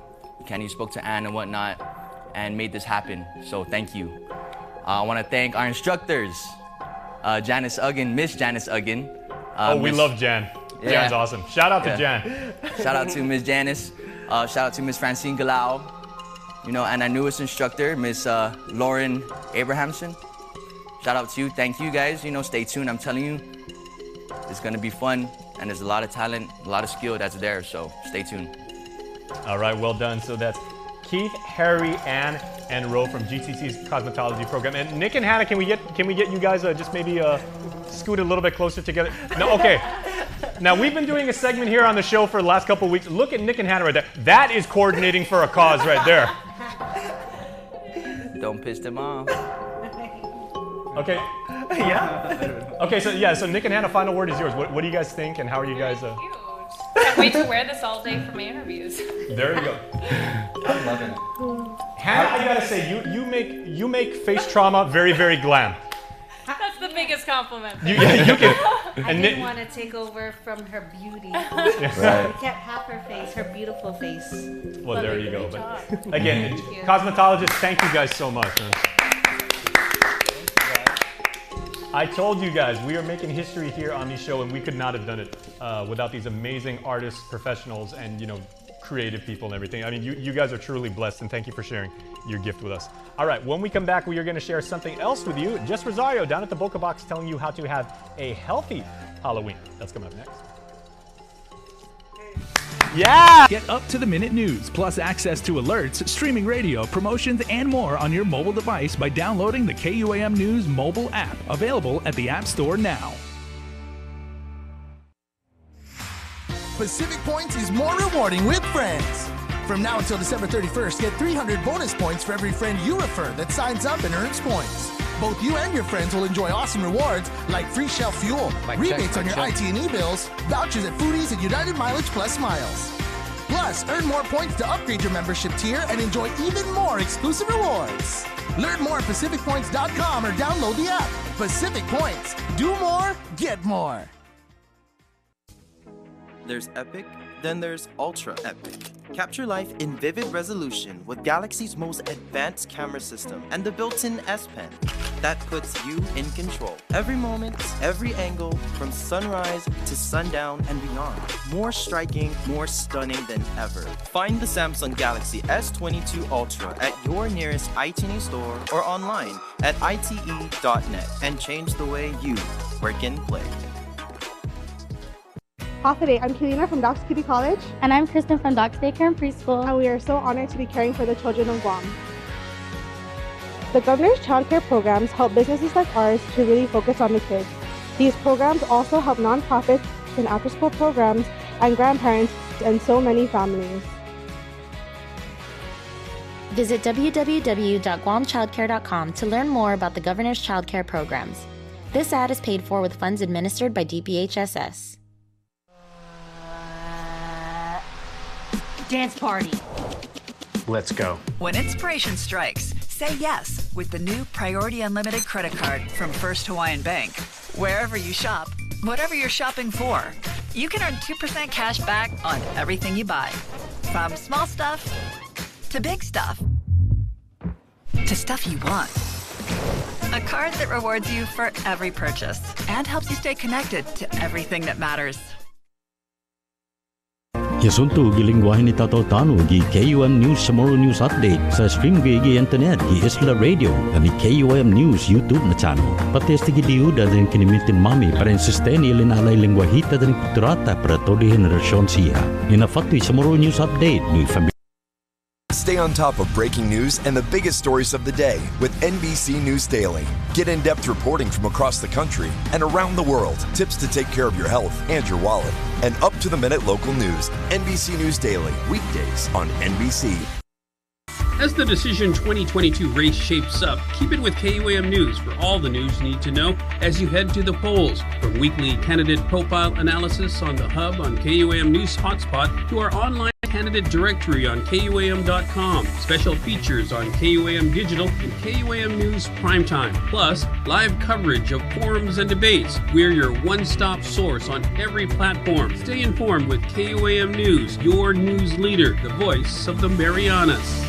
You spoke to Anne and whatnot, and made this happen. So thank you. I want to thank our instructors. Janice Uggan, Miss Janice Uggan. We love Jan. Yeah. Jan's awesome. Shout out to Jan. Shout out to Miss Janice. Shout out to Miss Francine Galau. You know, and our newest instructor, Miss Lauren Abrahamson. Shout out to you. Thank you guys. You know, stay tuned. I'm telling you, it's gonna be fun, and there's a lot of talent, a lot of skill that's there. So stay tuned. All right, well done. So that's Keith, Harry, Ann, and Ro from GCC's cosmetology program. And Nick and Hannah, can we get you guys just maybe scoot a little bit closer together? No, okay. Now we've been doing a segment here on the show for the last couple of weeks. Look at Nick and Hannah right there. That is coordinating for a cause right there. Don't piss them off. Okay. Yeah. Okay, so Nick and Hannah, final word is yours. What do you guys think, and how are you guys? Can't wait to wear this all day for my interviews. There you go. I love it. Hannah, I gotta say, you make face trauma very, very glam. That's the biggest compliment. I didn't want to take over from her beauty. Right. We kept half her face, her beautiful face. Well, there you go. But again, cosmetologists, thank you guys so much. Man. I told you guys, we are making history here on the show, and we could not have done it without these amazing artists, professionals, and creative people and everything. I mean, you guys are truly blessed, and thank you for sharing your gift with us. All right, when we come back, we are going to share something else with you. Jess Rosario down at the Boca Box telling you how to have a healthy Halloween. That's coming up next. Yeah! Get up-to-the-minute news, plus access to alerts, streaming radio, promotions, and more on your mobile device by downloading the KUAM News mobile app, available at the App Store now. Pacific Points is more rewarding with friends. From now until December 31st, get 300 bonus points for every friend you refer that signs up and earns points. Both you and your friends will enjoy awesome rewards like free Shell fuel, rebates on your IT&E bills, vouchers at Foodies, and United Mileage Plus miles. Plus, earn more points to upgrade your membership tier and enjoy even more exclusive rewards. Learn more at PacificPoints.com or download the app. Pacific Points. Do more, get more. There's epic, then there's ultra epic. Capture life in vivid resolution with Galaxy's most advanced camera system and the built-in S Pen that puts you in control. Every moment, every angle, from sunrise to sundown and beyond. More striking, more stunning than ever. Find the Samsung Galaxy S22 Ultra at your nearest ITE store or online at ite.net and change the way you work and play. Half a day, I'm Kelina from Doc's Kitty College. And I'm Kristen from Doc's Daycare and Preschool. And we are so honored to be caring for the children of Guam. The governor's child care programs help businesses like ours to really focus on the kids. These programs also help nonprofits and after-school programs and grandparents and so many families. Visit www.guamchildcare.com to learn more about the governor's child care programs. This ad is paid for with funds administered by DPHSS. Dance party. Let's go. When inspiration strikes, say yes with the new Priority Unlimited credit card from First Hawaiian Bank. Wherever you shop, whatever you're shopping for, you can earn 2% cash back on everything you buy. From small stuff to big stuff to stuff you want. A card that rewards you for every purchase and helps you stay connected to everything that matters. Yasunto gilingwahin ni Tataw Tano gi KUAM News Tomorrow News Update sa stream gi internet gi Isla Radio ni KUAM News YouTube na channel. Pates ti gidiuda din kinimitin mami para insisten ilinalay lingwahita din kulturata para todo henerasyon siya. Inafatui Tomorrow News Update ni family. Stay on top of breaking news and the biggest stories of the day with NBC News Daily. Get in-depth reporting from across the country and around the world, tips to take care of your health and your wallet, and up-to-the-minute local news. NBC News Daily, weekdays on NBC. As the Decision 2022 race shapes up, keep it with KUAM News for all the news you need to know as you head to the polls. From weekly candidate profile analysis on the hub on KUAM News HotSpot to our online candidate directory on KUAM.com, special features on KUAM Digital and KUAM News Primetime, plus live coverage of forums and debates. We're your one-stop source on every platform. Stay informed with KUAM News, your news leader, the voice of the Marianas.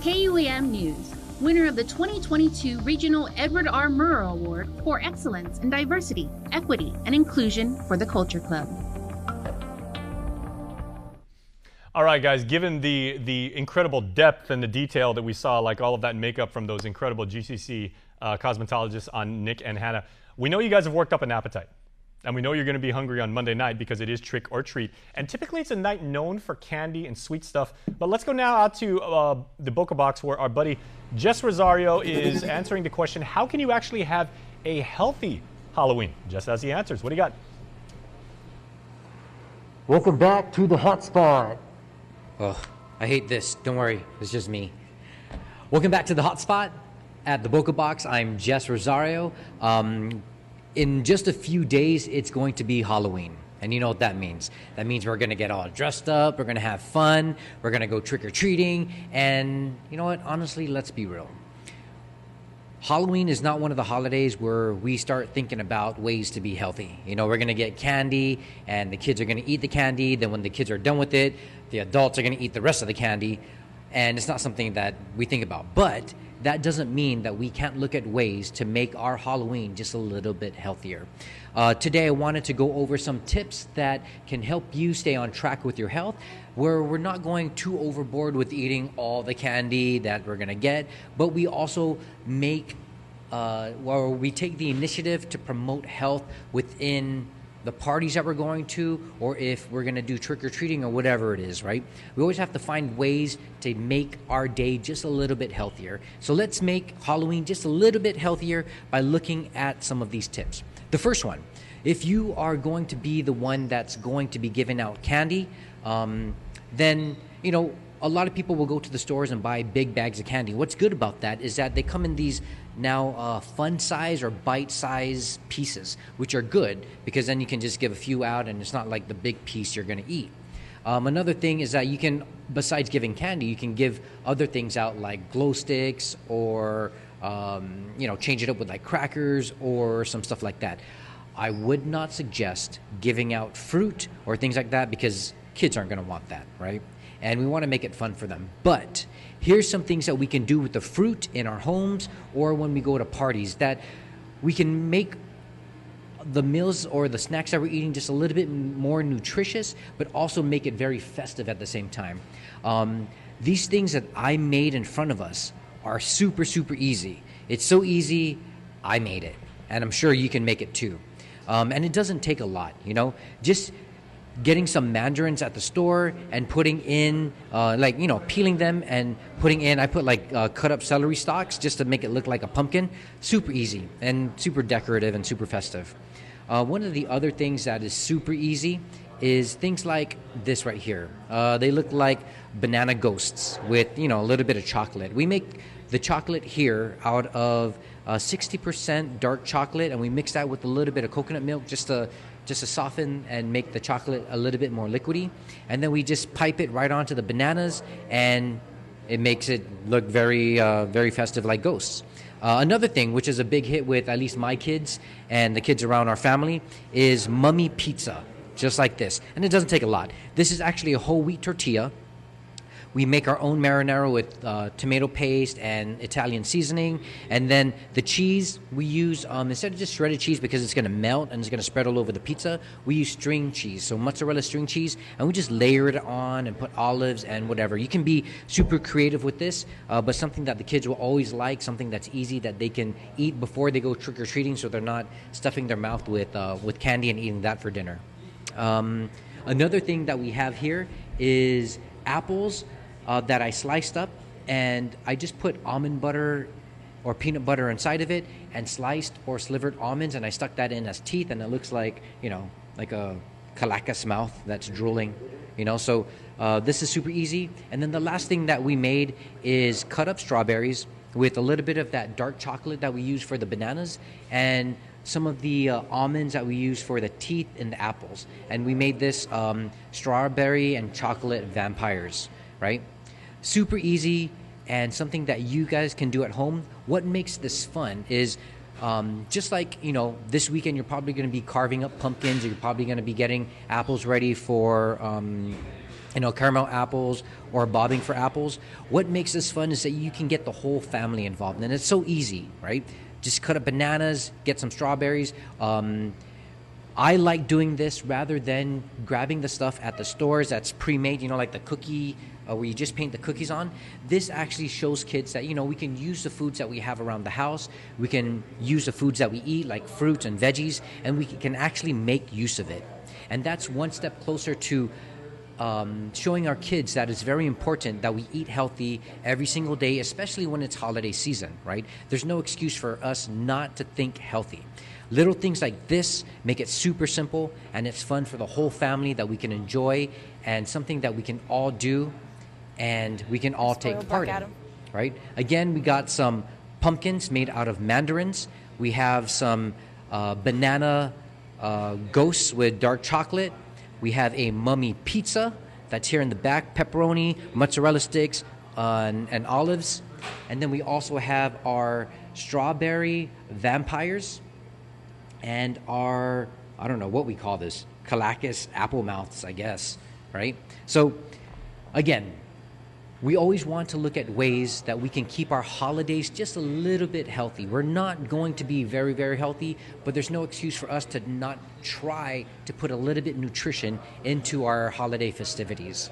KUAM News, winner of the 2022 Regional Edward R. Murrow Award for Excellence in Diversity, Equity, and Inclusion for the Culture Club. All right, guys, given the incredible depth and the detail that we saw, like all of that makeup from those incredible GCC cosmetologists on Nick and Hannah, we know you guys have worked up an appetite. And we know you're going to be hungry on Monday night because it is trick or treat. And typically it's a night known for candy and sweet stuff. But let's go now out to the Boca Box where our buddy Jess Rosario is answering the question, how can you actually have a healthy Halloween? Just as he answers. What do you got? Welcome back to the hotspot. Oh, I hate this. Don't worry, it's just me. Welcome back to the hotspot at the Boca Box. I'm Jess Rosario. In just a few days, it's going to be Halloween. And you know what that means. That means we're going to get all dressed up, we're going to have fun, we're going to go trick-or-treating, and you know what? Honestly, let's be real. Halloween is not one of the holidays where we start thinking about ways to be healthy. You know, we're going to get candy and the kids are going to eat the candy. Then when the kids are done with it, the adults are going to eat the rest of the candy. And it's not something that we think about. But that doesn't mean that we can't look at ways to make our Halloween just a little bit healthier. Today I wanted to go over some tips that can help you stay on track with your health, where we're not going too overboard with eating all the candy that we're going to get, but we also make, we take the initiative to promote health within the parties that we're going to, or if we're going to do trick-or-treating or whatever it is, right? We always have to find ways to make our day just a little bit healthier. So let's make Halloween just a little bit healthier by looking at some of these tips. The first one, if you are going to be the one that's going to be giving out candy, then, you know, a lot of people will go to the stores and buy big bags of candy. What's good about that is that they come in these now fun size or bite size pieces, which are good because then you can just give a few out and it's not like the big piece you're going to eat. Another thing is that you can, besides giving candy, you can give other things out like glow sticks or, you know, change it up with like crackers or some stuff like that. I would not suggest giving out fruit or things like that because kids aren't going to want that, right? And we want to make it fun for them. But here's some things that we can do with the fruit in our homes or when we go to parties that we can make the meals or the snacks that we're eating just a little bit more nutritious, but also make it very festive at the same time. These things that I made in front of us are super, super easy. It's so easy, I made it. And I'm sure you can make it too. And it doesn't take a lot, you know, just getting some mandarins at the store and putting in, like, you know, peeling them and putting in, I put like cut up celery stalks just to make it look like a pumpkin. Super easy and super decorative and super festive. One of the other things that is super easy is things like this right here. They look like banana ghosts with, you know, a little bit of chocolate. We make the chocolate here out of 60% dark chocolate, and we mix that with a little bit of coconut milk just to soften and make the chocolate a little bit more liquidy. And then we just pipe it right onto the bananas, and it makes it look very, very festive like ghosts. Another thing, which is a big hit with at least my kids and the kids around our family, is mummy pizza, just like this. And it doesn't take a lot. This is actually a whole wheat tortilla. We make our own marinara with tomato paste and Italian seasoning. And then the cheese we use, instead of just shredded cheese because it's going to melt and it's going to spread all over the pizza, we use string cheese, so mozzarella string cheese, and we just layer it on and put olives and whatever. You can be super creative with this, but something that the kids will always like, something that's easy that they can eat before they go trick-or-treating so they're not stuffing their mouth with candy and eating that for dinner. Another thing that we have here is apples that I sliced up, and I just put almond butter or peanut butter inside of it and sliced or slivered almonds, and I stuck that in as teeth, and it looks like, you know, like a Calacas mouth that's drooling, you know. So this is super easy. And then the last thing that we made is cut up strawberries with a little bit of that dark chocolate that we use for the bananas and some of the almonds that we use for the teeth in the apples. And we made this strawberry and chocolate vampires, right? Super easy and something that you guys can do at home. What makes this fun is just like, you know, this weekend you're probably going to be carving up pumpkins, or you're probably going to be getting apples ready for, you know, caramel apples or bobbing for apples. What makes this fun is that you can get the whole family involved, and it's so easy, right? Just cut up bananas, get some strawberries. I like doing this rather than grabbing the stuff at the stores that's pre-made, you know, like the cookie, where you just paint the cookies on. This actually shows kids that, you know, we can use the foods that we have around the house. We can use the foods that we eat, like fruits and veggies, and we can actually make use of it. And that's one step closer to showing our kids that it's very important that we eat healthy every single day, especially when it's holiday season, right? There's no excuse for us not to think healthy. Little things like this make it super simple, and it's fun for the whole family that we can enjoy, and something that we can all do and we can all take part in, right? Again, we got some pumpkins made out of mandarins. We have some banana ghosts with dark chocolate. We have a mummy pizza that's here in the back, pepperoni, mozzarella sticks, and olives. And then we also have our strawberry vampires, and our, I don't know what we call this, Calacus apple mouths, I guess, right? So again, we always want to look at ways that we can keep our holidays just a little bit healthy. We're not going to be very, very healthy, but there's no excuse for us to not try to put a little bit of nutrition into our holiday festivities.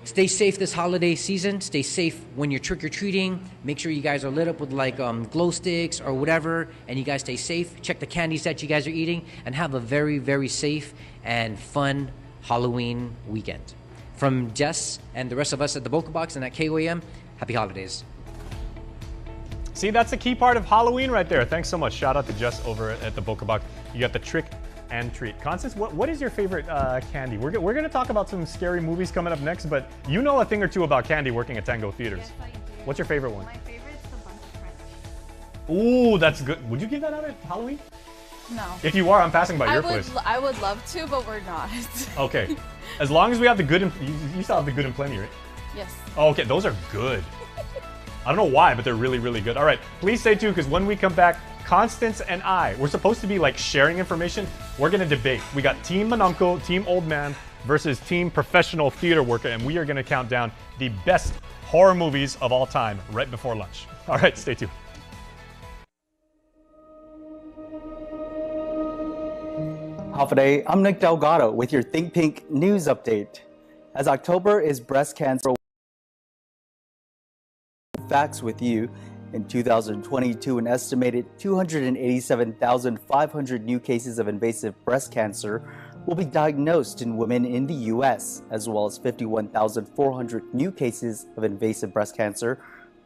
Stay safe this holiday season. Stay safe when you're trick-or-treating. Make sure you guys are lit up with like glow sticks or whatever, and you guys stay safe. Check the candies that you guys are eating, and have a very, very safe and fun Halloween weekend. From Jess and the rest of us at the Boca Box and at KUAM, happy holidays. See, that's the key part of Halloween right there. Thanks so much. Shout out to Jess over at the Boca Box. You got the trick and treat. Constance, what is your favorite candy? We're going to talk about some scary movies coming up next, but you know a thing or two about candy working at Tango Theaters. Yes, I do. What's your favorite one? My favorite's the Bunch Crunch. Ooh, that's good. Would you give that out at Halloween? No. If you are, I'm passing by your place. I would love to, but we're not. Okay. As long as we have the good and you still have the good and plenty, right? Yes. Oh, okay, those are good. I don't know why, but they're really, really good. All right, please stay tuned, because when we come back, Constance and I, we're supposed to be like sharing information. We're gonna debate. We got Team Manunko, Team Old Man versus Team Professional Theater Worker, and we are gonna count down the best horror movies of all time right before lunch. All right, stay tuned. Half a day, I'm Nick Delgado with your Think Pink news update. As October is breast cancer facts with you, in 2022, an estimated 287,500 new cases of invasive breast cancer will be diagnosed in women in the U.S., as well as 51,400 new cases of invasive breast cancer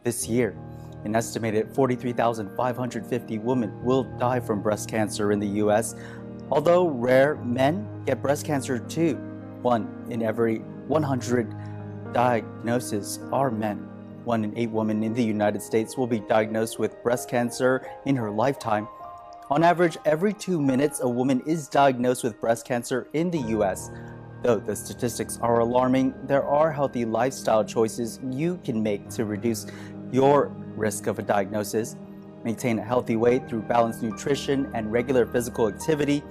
this year. An estimated 43,550 women will die from breast cancer in the U.S., although rare, men get breast cancer too. 1 in every 100 diagnoses are men. 1 in 8 women in the United States will be diagnosed with breast cancer in her lifetime. On average, every 2 minutes, a woman is diagnosed with breast cancer in the U.S. Though the statistics are alarming, there are healthy lifestyle choices you can make to reduce your risk of a diagnosis. Maintain a healthy weight through balanced nutrition and regular physical activity.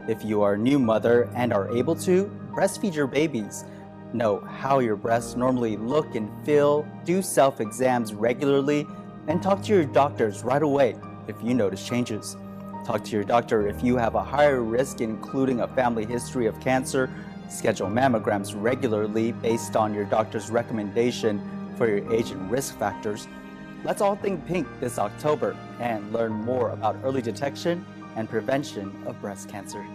If you are a new mother and are able to, breastfeed your babies. Know how your breasts normally look and feel, do self-exams regularly, and talk to your doctors right away if you notice changes. Talk to your doctor if you have a higher risk, including a family history of cancer. Schedule mammograms regularly based on your doctor's recommendation for your age and risk factors. Let's all think pink this October and learn more about early detection and prevention of breast cancer.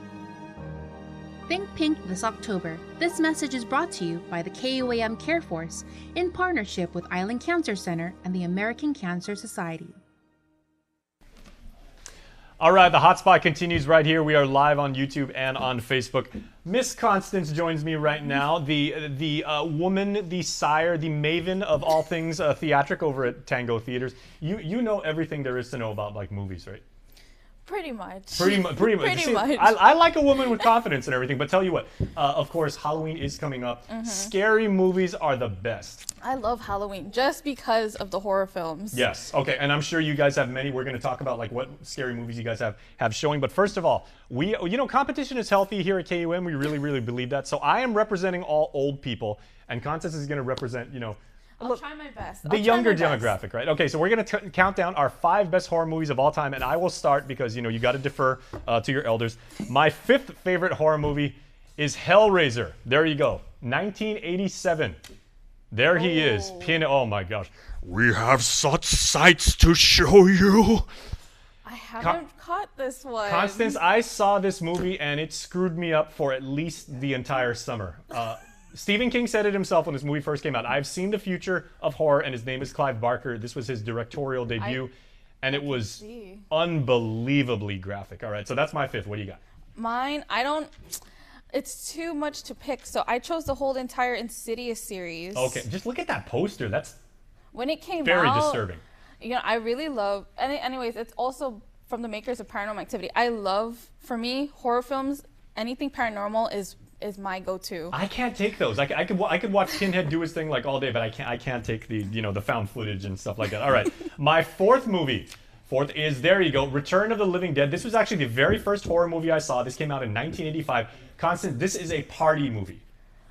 Think Pink this October. This message is brought to you by the KUAM Care Force in partnership with Island Cancer Center and the American Cancer Society. All right, the hotspot continues right here. We are live on YouTube and on Facebook. Miss Constance joins me right now, the woman, the sire, the maven of all things theatric over at Tango Theaters. You know everything there is to know about like movies, right? Pretty much. Pretty much. See, much. I like a woman with confidence and everything, but tell you what, of course, Halloween is coming up. Mhm. Scary movies are the best. I love Halloween just because of the horror films. Yes. Okay. And I'm sure you guys have many. We're going to talk about like what scary movies you guys have showing. But first of all, competition is healthy here at KUM. We really, really believe that. So I am representing all old people, and Constance is going to represent, I'll try my best. the younger demographic, right? Okay, so we're going to count down our 5 best horror movies of all time, and I will start because, you got to defer to your elders. My 5th favorite horror movie is Hellraiser. There you go. 1987. There he is. Oh my gosh. We have such sights to show you. I haven't caught this one. Constance, I saw this movie, and it screwed me up for at least the entire summer. Stephen King said it himself when this movie first came out. I've seen the future of horror, and his name is Clive Barker. This was his directorial debut, and it was unbelievably graphic. All right, so that's my 5th. What do you got? Mine, it's too much to pick, so I chose the whole entire Insidious series. Okay, just look at that poster. That's when it came very out, disturbing. I really love, anyways, it's also from the makers of Paranormal Activity. I love, for me, horror films, anything paranormal is is my go-to. I can't take those. I could watch Pinhead do his thing like all day, but I can't take the the found footage and stuff like that. All right, my fourth is, there you go, Return of the Living Dead. This was actually the very first horror movie I saw. This came out in 1985. Constant, this is a party movie.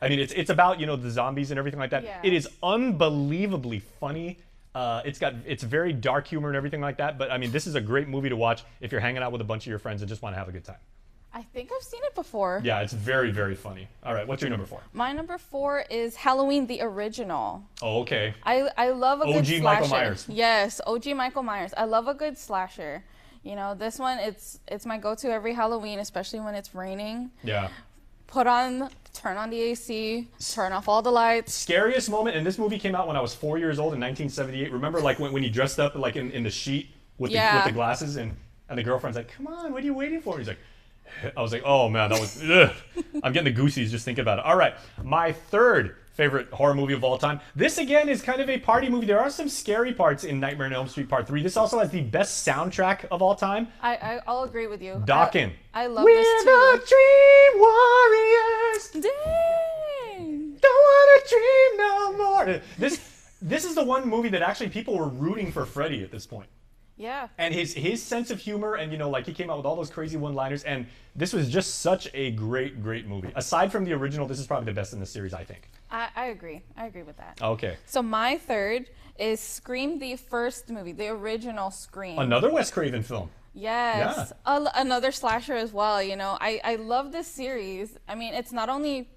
I mean, it's about the zombies and everything like that. Yeah. It is unbelievably funny. It's very dark humor and everything like that. But I mean, this is a great movie to watch if you're hanging out with a bunch of your friends and just want to have a good time. I think I've seen it before. Yeah, it's very, very funny. All right, what's your number 4? My number 4 is Halloween the original. Oh, okay. I love a good OG slasher. Michael Myers. Yes, OG Michael Myers. I love a good slasher. This one, it's my go-to every Halloween, especially when it's raining. Yeah. Turn on the AC, turn off all the lights. Scariest moment, and this movie came out when I was 4 years old in 1978. Remember, like when he dressed up like in the sheet with the glasses, and the girlfriend's like, "Come on, what are you waiting for?" He's like, I was like, oh man, that was, ugh. I'm getting the goosies just thinking about it. All right, my third favorite horror movie of all time. This again is kind of a party movie. There are some scary parts in Nightmare on Elm Street Part 3. This also has the best soundtrack of all time. I'll agree with you. Dawkins. I love this too. We're the Dream Warriors. Dang. Don't want to dream no more. This is the one movie that actually people were rooting for Freddy at this point. Yeah. And his sense of humor, and he came out with all those crazy one-liners, and this was just such a great movie. Aside from the original, this is probably the best in the series, I think. I agree. I agree with that. Okay. So my third is Scream, the first movie, the original Scream. Another Wes Craven film. Yes. Yeah. Another slasher as well. I love this series. I mean, it's not only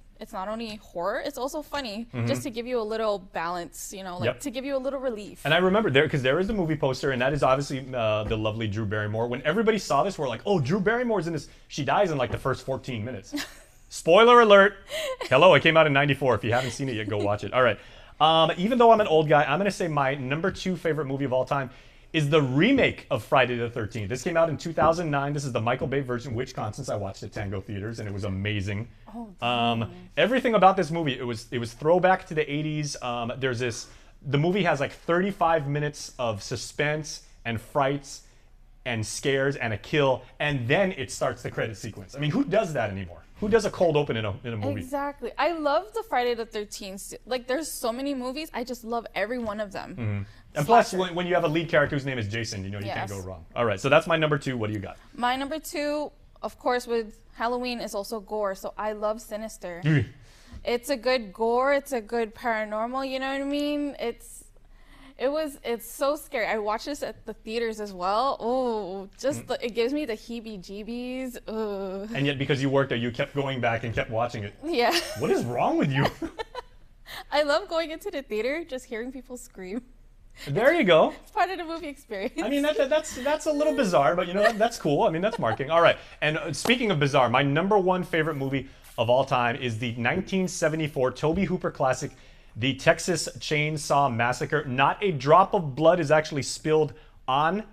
horror, it's also funny, just to give you a little balance, to give you a little relief. And I remember because there is the movie poster, and that is obviously the lovely Drew Barrymore. When everybody saw this, we're like, oh, Drew Barrymore's in this. She dies in like the first 14 minutes. Spoiler alert. Hello, it came out in 94. If you haven't seen it yet, go watch it. All right. Even though I'm an old guy, I'm going to say my number 2 favorite movie of all time is the remake of Friday the 13th. This came out in 2009. This is the Michael Bay version, which, Constance, I watched at Tango Theaters, and it was amazing. Everything about this movie, it was throwback to the 80s. The movie has like 35 minutes of suspense and frights and scares and a kill, and then it starts the credit sequence. I mean, who does that anymore? Who does a cold open in a movie? Exactly. I love the Friday the 13th. Like, there's so many movies. I just love every one of them. Mm-hmm. And plus, when you have a lead character whose name is Jason, you can't go wrong. All right, so that's my number 2. What do you got? My number 2, of course, with Halloween is also gore. So I love Sinister. It's a good gore. It's a good paranormal. You know what I mean? It's so scary. I watched this at the theaters as well. Oh, it gives me the heebie-jeebies. Ugh. And yet, because you worked there, you kept going back and kept watching it. Yeah. What is wrong with you? I love going into the theater, just hearing people scream. There you go. It's part of the movie experience. I mean, that's a little bizarre, but that's cool. I mean, that's marketing. All right. And speaking of bizarre, my number 1 favorite movie of all time is the 1974 Tobe Hooper classic, The Texas Chainsaw Massacre. Not a drop of blood is actually spilled on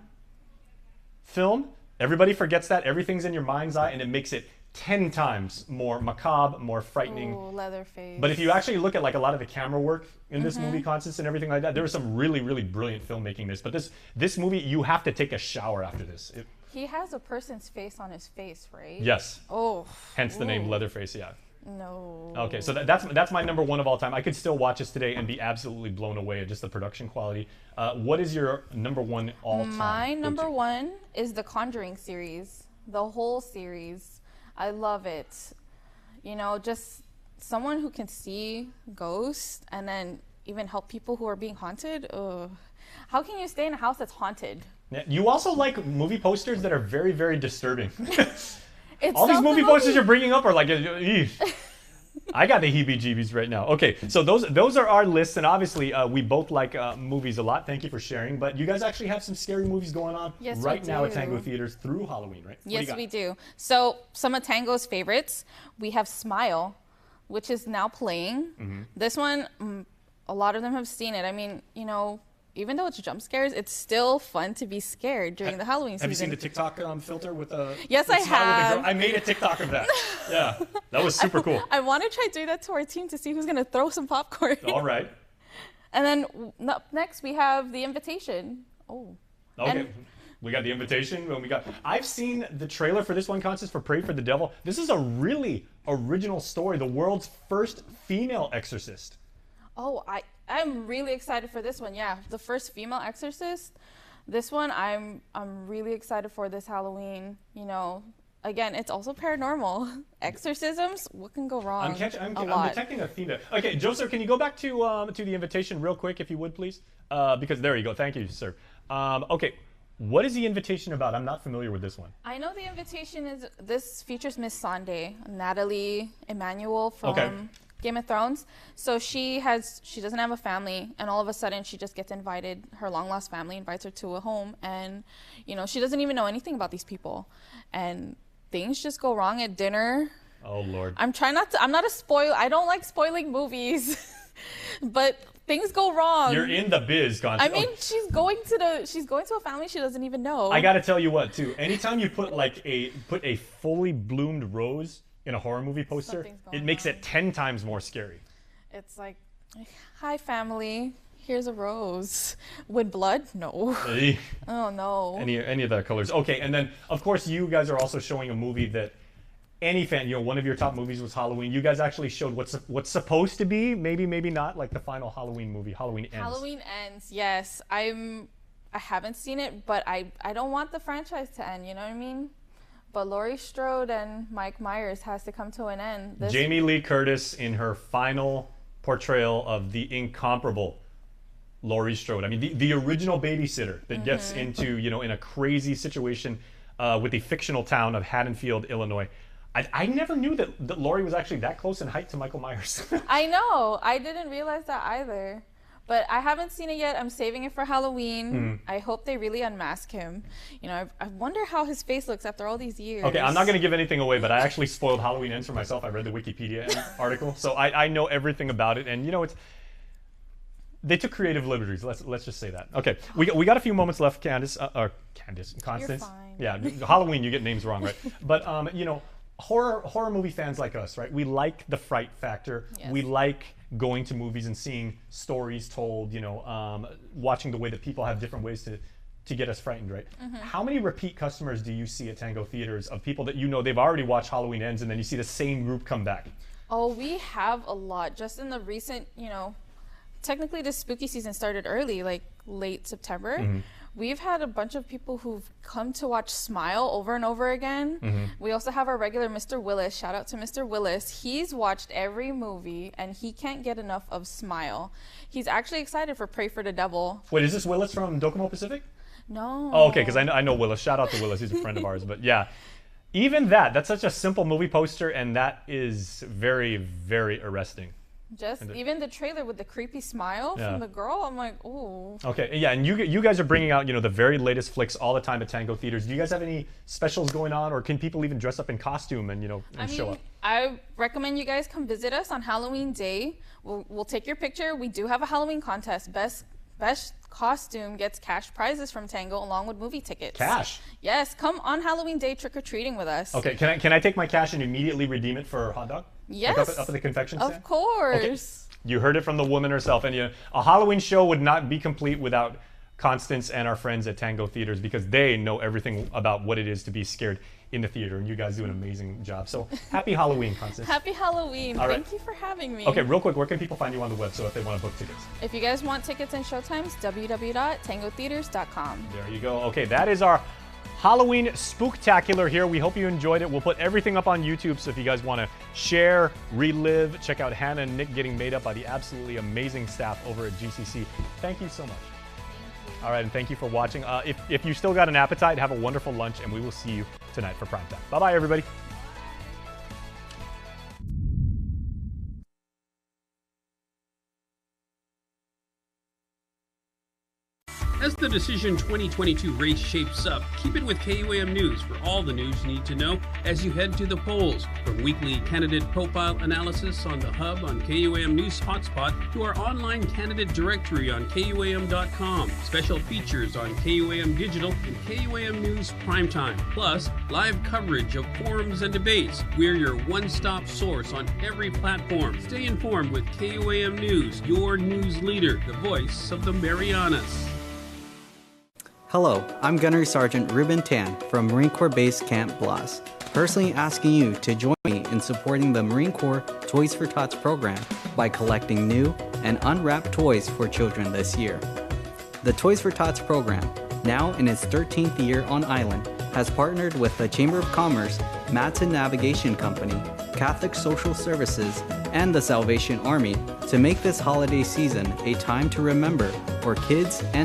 film. Everybody forgets that. Everything's in your mind's eye, and it makes it 10 times more macabre, more frightening. Oh, Leatherface. But if you actually look at like a lot of the camera work in this movie, Constance, and everything like that, there was some really, really brilliant filmmaking in this. But this movie, you have to take a shower after this. He has a person's face on his face, right? Yes. Oh. Hence the name Leatherface, yeah. No. Okay, so that's my number 1 of all time. I could still watch this today and be absolutely blown away at just the production quality. What is your number 1 all time? My number 1 is the Conjuring series, the whole series. I love it. Just someone who can see ghosts and then even help people who are being haunted. Ugh. How can you stay in a house that's haunted? Yeah, you also like movie posters that are very, very disturbing. It's all these movie posters you're bringing up are like, I got the heebie-jeebies right now. Okay, so those are our lists, and obviously we both like movies a lot. Thank you for sharing. But you guys actually have some scary movies going on right now at Tango Theaters through Halloween, right? Yes, we do. So some of Tango's favorites, we have Smile, which is now playing. This one, a lot of them have seen it. I mean, even though it's jump scares, it's still fun to be scared during the Halloween season. Have you seen the TikTok filter with the? Yes, I have. I made a TikTok of that. Yeah, that was super cool. I want to try doing that to our team to see who's gonna throw some popcorn. All right. And then up next we have The Invitation. Oh. Okay. We got the invitation, and I've seen the trailer for this one, Constance, for Pray for the Devil. This is a really original story. The world's first female exorcist. Oh, I'm really excited for this one. Yeah, the first female exorcist. This one, I'm really excited for this Halloween. You know, again, it's also paranormal. Exorcisms, what can go wrong? I'm detecting a theme there. Okay, Joseph, can you go back to the invitation real quick, if you would, please? Because there you go. Thank you, sir. Okay, what is the invitation about? I'm not familiar with this one. I know the invitation is, this features Miss Sunday, Natalie Emmanuel from Game of Thrones. So she doesn't have a family, and all of a sudden she just gets invited. Her long lost family invites her to a home, and you know, she doesn't even know anything about these people, and things just go wrong at dinner. Oh Lord. I'm not a spoil. I don't like spoiling movies, but things go wrong. You're in the biz, Constance. I mean, she's going to a family she doesn't even know. I gotta tell you what, too. Anytime you put a fully bloomed rose in a horror movie poster, it makes it 10 times more scary. It's like, hi family, here's a rose. With blood? No. Oh no. Any of the colors. Okay, and then of course you guys are also showing a movie that any fan, you know, one of your top movies was Halloween. You guys actually showed what's supposed to be, maybe not, like the final Halloween movie, Halloween Ends. Halloween Ends, yes. I haven't seen it, but I don't want the franchise to end, you know what I mean? But Laurie Strode and Mike Myers has to come to an end. Jamie Lee Curtis in her final portrayal of the incomparable Laurie Strode. I mean, the original babysitter that gets into, you know, in a crazy situation with the fictional town of Haddonfield, Illinois. I never knew that Laurie was actually that close in height to Michael Myers. I know. I didn't realize that either. But I haven't seen it yet. I'm saving it for Halloween. I hope they really unmask him. You know, I wonder how his face looks after all these years. Okay, I'm not going to give anything away, but I actually spoiled Halloween Ends for myself. I read the Wikipedia article, so I know everything about it. And, you know, they took creative liberties. Let's just say that. Okay, we got a few moments left, Constance. You're fine. Yeah, Halloween, you get names wrong, right? But, you know, horror movie fans like us, right? We like the fright factor. Yes. We like going to movies and seeing stories told, you know, watching the way that people have different ways to get us frightened, right? How many repeat customers do you see at Tango Theaters of people that you know they've already watched Halloween Ends and then you see the same group come back? Oh, we have a lot. Just in the recent, you know, technically the spooky season started early, like late September. We've had a bunch of people who've come to watch Smile over and over again. We also have our regular Mr. Willis. Shout out to Mr. Willis. He's watched every movie and he can't get enough of Smile. He's actually excited for Pray for the Devil. Wait, is this Willis from Docomo Pacific? No. Oh, okay, because I know Willis. Shout out to Willis. He's a friend of ours. But yeah, even that's such a simple movie poster, and that is very, very arresting. Just even the trailer with the creepy smile from the girl, I'm like, ooh. Okay, yeah, and you guys are bringing out, you know, the very latest flicks all the time at Tango Theaters. Do you guys have any specials going on, or can people even dress up in costume and, you know, show up? I recommend you guys come visit us on Halloween Day. We'll take your picture. We do have a Halloween contest. Best costume gets cash prizes from Tango along with movie tickets. Cash? Yes, come on Halloween Day trick-or-treating with us. Okay, can I take my cash and immediately redeem it for a hot dog? Yes. Like up at the confection stand? Of course. Okay. You heard it from the woman herself. And a Halloween show would not be complete without Constance and our friends at Tango Theaters, because they know everything about what it is to be scared in the theater, and you guys do an amazing job. So happy Halloween, Constance. Happy Halloween. All right. Thank you for having me. Okay, real quick, where can people find you on the web so if they want to book tickets? If you guys want tickets and showtimes, www.tangotheaters.com. There you go. Okay, that is our Halloween Spooktacular here. We hope you enjoyed it. We'll put everything up on YouTube, so if you guys want to share, relive, check out Hannah and Nick getting made up by the absolutely amazing staff over at GCC. Thank you so much. All right, and thank you for watching. If you still got an appetite, have a wonderful lunch, and we will see you tonight for Primetime. Bye-bye, everybody. As the Decision 2022 race shapes up, keep it with KUAM News for all the news you need to know as you head to the polls. From weekly candidate profile analysis on the Hub on KUAM News HotSpot to our online candidate directory on KUAM.com, special features on KUAM Digital and KUAM News Primetime, plus live coverage of forums and debates. We're your one-stop source on every platform. Stay informed with KUAM News, your news leader, the voice of the Marianas. Hello, I'm Gunnery Sergeant Ruben Tan from Marine Corps Base Camp Blas, personally asking you to join me in supporting the Marine Corps Toys for Tots program by collecting new and unwrapped toys for children this year. The Toys for Tots program, now in its 13th year on island, has partnered with the Chamber of Commerce, Matson Navigation Company, Catholic Social Services, and the Salvation Army to make this holiday season a time to remember for kids and